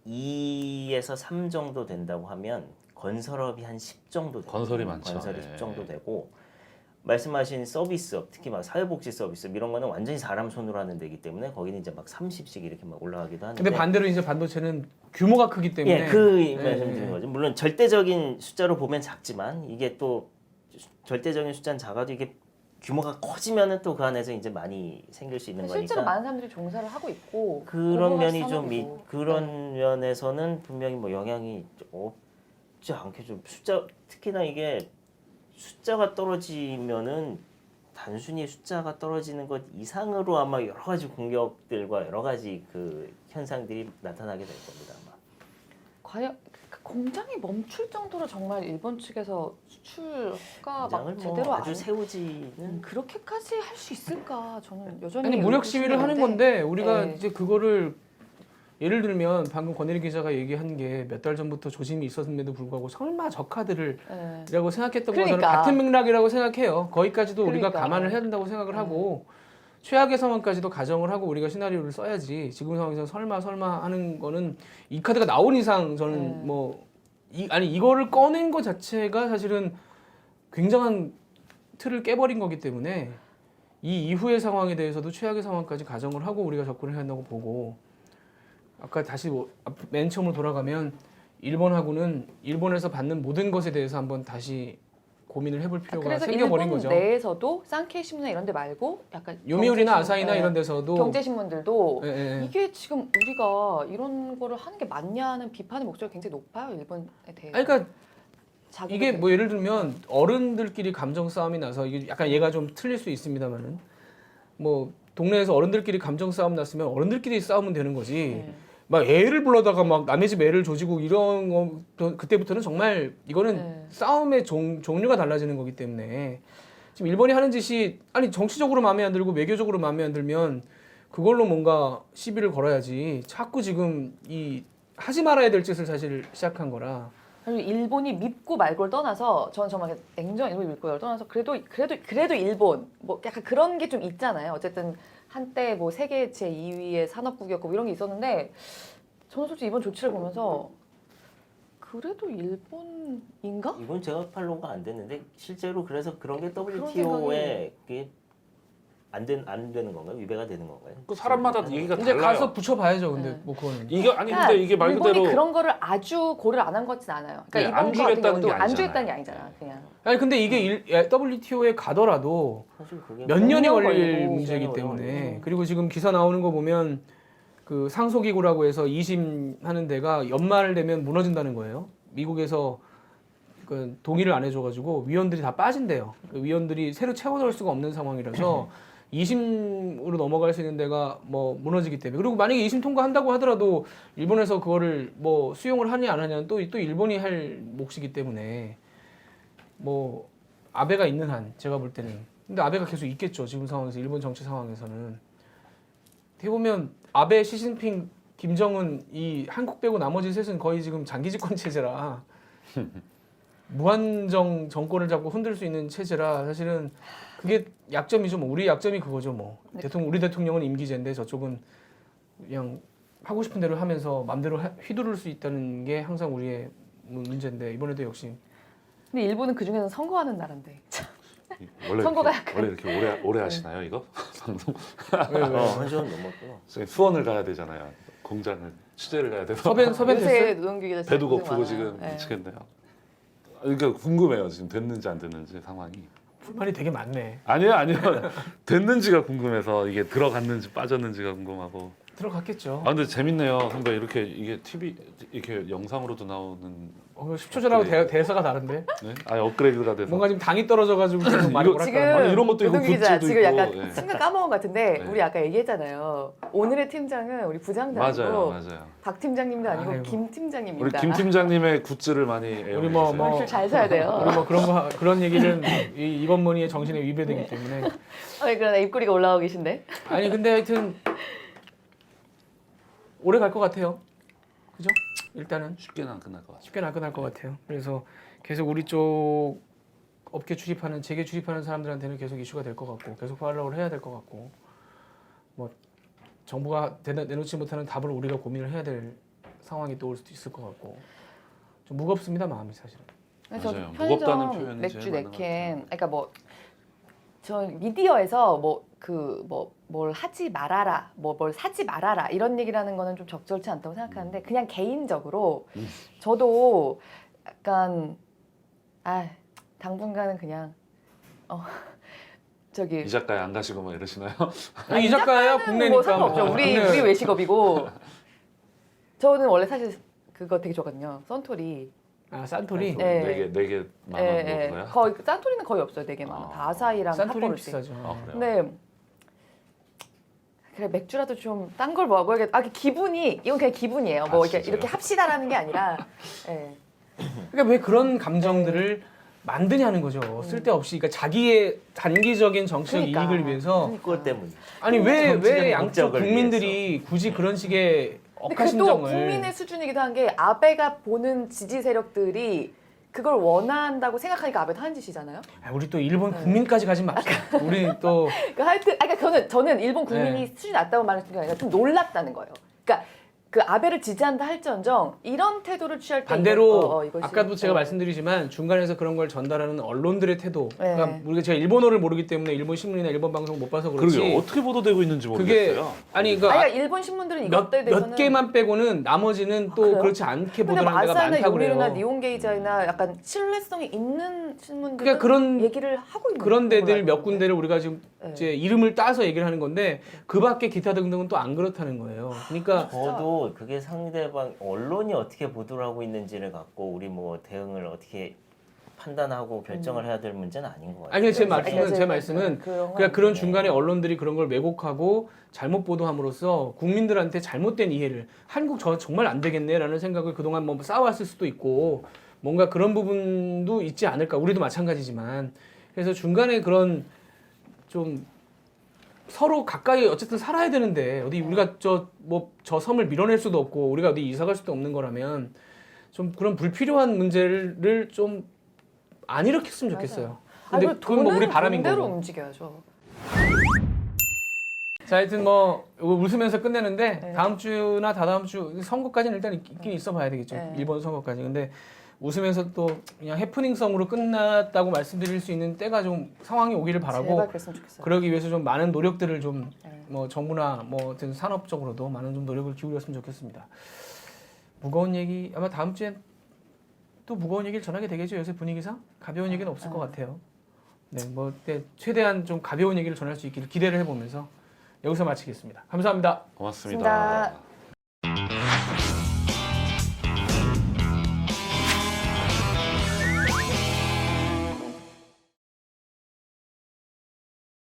B: 2에서 3 정도 된다고 하면 건설업이 한 10 정도 돼요.
C: 건설이 많죠.
B: 건설이
C: 예.
B: 10 정도 되고 말씀하신 서비스업, 특히 막 사회복지 서비스업 이런 거는 완전히 사람 손으로 하는 데이기 때문에 거기는 이제 막 30씩 이렇게 막 올라가기도 하는데
A: 근데 반대로 이제 반도체는 규모가 크기 때문에
B: 예, 그
A: 예,
B: 말씀드린 거죠. 물론 절대적인 숫자로 보면 작지만 이게 또 절대적인 숫자는 작아도 이게 규모가 커지면은 또 그 안에서 이제 많이 생길 수 있는
E: 실제로
B: 거니까
E: 많은 사람들이 종사를 하고 있고
B: 그런
E: 고부가
B: 면이 좀
E: 산업이고.
B: 그런 면에서는 분명히 뭐 영향이 없지 않게 좀 숫자 특히나 이게 숫자가 떨어지면은 단순히 숫자가 떨어지는 것 이상으로 아마 여러 가지 공격들과 여러 가지 그 현상들이 나타나게 될 겁니다. 아마.
E: 과연 그 공장이 멈출 정도로 정말 일본 측에서 수출 허가 막
B: 공장을
E: 제대로
B: 뭐 아주
E: 안
B: 세우지는
E: 그렇게까지 할 수 있을까? 저는 여전히
A: 아니 무력 시위를 하는 건데 우리가
E: 네.
A: 이제 그거를 예를 들면 방금 권혜리 기자가 얘기한 게 몇 달 전부터 조짐이 있었음에도 불구하고 설마 저 카드를이라고
E: 네.
A: 생각했던 건 저는
E: 그러니까.
A: 같은 맥락이라고 생각해요. 거기까지도 우리가
E: 그러니까.
A: 감안을 해야 된다고 생각을 하고 최악의 상황까지도 가정을 하고 우리가 시나리오를 써야지. 지금 상황에서 설마 하는 거는 이 카드가 나온 이상 저는 뭐 이거를 꺼낸 것 자체가 사실은 굉장한 틀을 깨버린 거기 때문에 이 이후의 상황에 대해서도 최악의 상황까지 가정을 하고 우리가 접근을 해야 한다고 보고 아까 다시 맨 처음으로 돌아가면 일본하고는 일본에서 받는 모든 것에 대해서 한번 다시 고민을 해볼 필요가
E: 그래서
A: 생겨버린
E: 일본
A: 거죠.
E: 내에서도 산케이 신문이나 이런 데 말고 약간
A: 요미우리나
E: 경제신문,
A: 아사히나
E: 네.
A: 이런 데서도
E: 경제 신문들도
A: 예, 예.
E: 이게 지금 우리가 이런 거를 하는 게 맞냐는 비판의 목소리가 굉장히 높아요. 일본에 대해서.
A: 아니, 그러니까
E: 자국에
A: 이게
E: 대해서.
A: 뭐 예를 들면 어른들끼리 감정 싸움이 나서 이게 약간 얘가 좀 틀릴 수 있습니다만은 뭐 동네에서 어른들끼리 감정 싸움 났으면 어른들끼리 싸우면 되는 거지.
E: 네.
A: 막 애를 불러다가 막 남의 집 애를 조지고 이런 거 그때부터는 정말 이거는
E: 네.
A: 싸움의 종류가 달라지는 거기 때문에 지금 일본이 하는 짓이 아니 정치적으로 마음에 안 들고 외교적으로 마음에 안 들면 그걸로 뭔가 시비를 걸어야지 자꾸 지금 이 하지 말아야 될 짓을 사실 시작한 거라.
E: 그리고 일본이 믿고 말고를 떠나서 저는 정말 냉정 일본이 믿고 말고를 떠나서 그래도 일본 뭐 약간 그런 게 좀 있잖아요. 어쨌든 한때 뭐 세계 제2위의 산업국이었고 이런 게 있었는데 저는 솔직히 이번 조치를 보면서 그래도 일본인가?
B: 이건 제가 팔로우가 안 됐는데 실제로 그래서 그런 게
E: 그런
B: WTO에 그게 안 되는 건가요? 위배가 되는 건가요?
C: 그 사람마다 얘기가
A: 이제
C: 달라요.
A: 가서 붙여봐야죠. 근데
E: 네.
A: 뭐 그거는
C: 이게 아니
E: 그러니까
C: 근데 이게 말
E: 일본이
C: 그대로
E: 그런 거를 아주 고려를 안 한 것 같진 않아요. 그러니까
C: 네,
E: 이번
C: 안
E: 거 같은
C: 주겠다는
E: 경우도
C: 게
E: 안
C: 아니잖아요.
E: 주겠다는 게 아니잖아. 그냥.
A: 아니 근데 이게 WTO에 가더라도
B: 사실 그게
A: 몇 년이
E: 년
A: 걸릴
E: 걸리고
A: 문제이기
B: 시간이
A: 때문에
B: 걸리고.
A: 그리고 지금 기사 나오는 거 보면 그 상소기구라고 해서 2심 하는 데가 연말 되면 무너진다는 거예요. 미국에서 그 동의를 안 해줘가지고 위원들이 다 빠진대요. 그 위원들이 새로 채워넣을 수가 없는 상황이라서 2심으로 넘어갈 수 있는 데가 뭐 무너지기 때문에 그리고 만약에 2심 통과한다고 하더라도 일본에서 그거를 뭐 수용을 하냐 안 하냐는 또 일본이 할 몫이기 때문에 뭐 아베가 있는 한 제가 볼 때는 근데 아베가 계속 있겠죠 지금 상황에서 일본 정치 상황에서는 어떻게 보면 아베, 시진핑, 김정은 이 한국 빼고 나머지 셋은 거의 지금 장기 집권 체제라 무한정 정권을 잡고 흔들 수 있는 체제라 사실은 그게 약점이죠. 뭐 우리 약점이 그거죠. 뭐
E: 네.
A: 우리 대통령은 임기제인데 저쪽은 그냥 하고 싶은 대로 하면서 맘대로 휘두를 수 있다는 게 항상 우리의 문제인데 이번에도 역시
E: 근데 일본은 그 중에는 선거하는 나라인데.
C: 원래
E: 선거가
C: 이렇게, 원래 이렇게 오래 하시나요 이거 방송?
B: 한 시간 넘었구나.
C: 수원을 가야 되잖아요. 공장을 취재를 가야 돼서
A: 섭외
E: 요새
A: 됐어요?
E: 노동규 기자
C: 배도
E: 고생
C: 고프고
E: 많아요.
C: 지금
E: 네.
C: 미치겠네요. 그러니까 궁금해요 지금 됐는지 안 됐는지 상황이.
A: 불만이 되게 많네.
C: 아니요. 됐는지가 궁금해서 이게 들어갔는지 빠졌는지가 궁금하고.
A: 들어갔겠죠.
C: 아 근데 재밌네요, 선배. 이렇게 이게 TV 이렇게 영상으로도 나오는.
A: 10초 전하고 대사가 다른데.
C: 네? 아니 업그레이드가 돼서.
A: 뭔가 지금 당이 떨어져가지고 계속 말이
C: 이거-
A: 뭐랄까.
E: 지금
C: 아니, 이런 것도 있고
E: 노동 기자
C: 굿즈도
E: 지금
C: 있고,
E: 약간
C: 예.
E: 순간 까먹은 것 같은데
C: 네.
E: 우리 아까 얘기했잖아요. 오늘의 팀장은 우리 부장장이고
C: 맞아요.
E: 박 팀장님도 아니고
A: 아이고.
E: 김
C: 우리
E: 팀장님입니다.
C: 김 팀장님의 굿즈를 많이 애용해
A: 우리 뭐-
C: 주세요.
E: 줄 잘 서야 돼요.
A: 우리 뭐 그런 얘기는 이번 문의의 정신에 위배되기 때문에.
E: 그러나 입꼬리가 올라오고 계신데.
A: 아니 근데 하여튼 오래 갈 것 같아요. 그죠? 일단은
C: 쉽게는 안 끝날 것 같아요.
A: 쉽게는 안 끝날 것 같아요. 그래서 계속 우리 쪽 업계 출입하는 재계 출입하는 사람들한테는 계속 이슈가 될 것 같고 계속 팔로우를 해야 될 것 같고 뭐 정부가 내놓지 못하는 답을 우리가 고민을 해야 될 상황이 또 올 수도 있을 것 같고 좀 무겁습니다 마음이 사실은.
E: 그래서
C: 맞아요.
E: 편의점
C: 무겁다는 표현이
E: 맥주
C: 제일 맞는 것
E: 네캔, 그러니까 뭐 저 미디어에서 뭘 하지 말아라, 뭘 사지 말아라 이런 얘기라는 거는 좀 적절치 않다고 생각하는데 그냥 개인적으로 저도 약간 당분간은 그냥 저기
C: 이 작가에 안 가시고 막 이러시나요?
A: 이 작가야 국내니까
E: 뭐 상관없죠. 우리
A: 국내-
E: 외식업이고 저는 원래 사실 그거 되게 좋아하거든요. 썬토리.
A: 산토리
E: 네.
C: 네 개만 원 거야?
E: 거의 산토리는 거의 없어요. 4개만 원. 다 아사히랑
A: 산토리는
E: 삿포로지.
A: 비싸죠.
C: 아, 그래요?
E: 근데 그래 맥주라도 좀 딴 걸 먹어야겠다. 기분이 이건 그냥 기분이에요. 뭐 이렇게
C: 진짜요?
E: 합시다라는 게 아니라. 예.
A: 그러니까 왜 그런 감정들을 만드냐는 거죠. 쓸데없이 그러니까 자기의 단기적인 정치적
E: 그러니까.
A: 이익을 위해서
B: 그것 때문에.
A: 아니 왜
B: 정치적
A: 양쪽
B: 목적을
A: 국민들이 굳이 그런 식의
E: 근데 그게 또
A: 억하심정을
E: 국민의 수준이기도 한 게 아베가 보는 지지 세력들이 그걸 원한다고 생각하니까 아베도 하는 짓이잖아요.
A: 우리 또 일본 국민까지 가지 맙시다. 우리 또
E: 그러니까 하여튼 그러니까 저는 일본 국민이
A: 네.
E: 수준이 낮다고 말하는 게 아니라 좀 놀랐다는 거예요. 그러니까 그 아베를 지지한다 할지언정 이런 태도를 취할 때
A: 반대로
E: 이것이-
A: 아까도 제가 말씀드리지만 중간에서 그런 걸 전달하는 언론들의 태도.
E: 네.
A: 그러니까 우리가 제가 일본어를 모르기 때문에 일본 신문이나 일본 방송 못 봐서 그렇지.
C: 그러게 어떻게 보도되고 있는지
A: 그게
C: 모르겠어요.
A: 아니
E: 그러니까 일본 신문들은 이것들에 대해서는
A: 몇 개만 빼고는 나머지는 또
E: 그래요?
A: 그렇지 않게
E: 근데
A: 보도하는
E: 뭐
A: 데가
E: 아사히나
A: 많다고
E: 요미르나
A: 그래요.
E: 니온게이자이나 약간 신뢰성이 있는 신문들은
A: 그러니까 그런-
E: 얘기를 하고 있는
A: 그런 데들
E: 걸로
A: 몇
E: 알고
A: 군데를 우리가 지금
E: 네.
A: 이제 이름을 따서 얘기를 하는 건데 그 밖에 기타 등등은 또 안 그렇다는 거예요. 그러니까
B: 저도 그게 상대방 언론이 어떻게 보도를 하고 있는지를 갖고 우리 뭐 대응을 어떻게 판단하고 결정을 해야 될 문제는 아닌 것 같아요.
A: 아니 제
E: 그러니까
A: 말씀은
E: 그런 건
A: 그러니까 그런
E: 아닌데.
A: 중간에 언론들이 그런 걸 왜곡하고 잘못 보도함으로써 국민들한테 잘못된 이해를 한국 저 정말 안 되겠네라는 생각을 그동안 뭐 쌓아왔을 수도 있고 뭔가 그런 부분도 있지 않을까. 우리도 마찬가지지만 그래서 중간에 그런 좀 서로 가까이 어쨌든 살아야 되는데 어디 우리가 저 섬을 밀어낼 수도 없고 우리가 어디 이사 갈 수도 없는 거라면 좀 그런 불필요한 문제를 좀 안 일으켰으면 좋겠어요. 근데
E: 그리고
A: 그건 뭐 우리
E: 돈은
A: 바람인
E: 돈대로
A: 거고.
E: 움직여야죠.
A: 자, 하여튼 뭐 이거 웃으면서 끝내는데
E: 네.
A: 다음 주나 다다음 주 선거까지는 일단 있긴 있어 봐야 되겠죠.
E: 네.
A: 일본 선거까지. 근데 웃으면서 또 그냥 해프닝성으로 끝났다고 말씀드릴 수 있는 때가 좀 상황이 오기를 바라고
E: 제발 그랬으면 좋겠어요.
A: 그러기 위해서 좀 많은 노력들을 좀
E: 네.
A: 뭐 정부나 뭐 어떤 산업적으로도 많은 좀 노력을 기울였으면 좋겠습니다. 무거운 얘기 아마 다음 주엔 또 무거운 얘기를 전하게 되겠죠. 요새 분위기상 가벼운 얘기는 없을 것 같아요. 네, 뭐 최대한 좀 가벼운 얘기를 전할 수 있기를 기대를 해보면서 여기서 마치겠습니다. 감사합니다.
C: 고맙습니다.
E: 고맙습니다.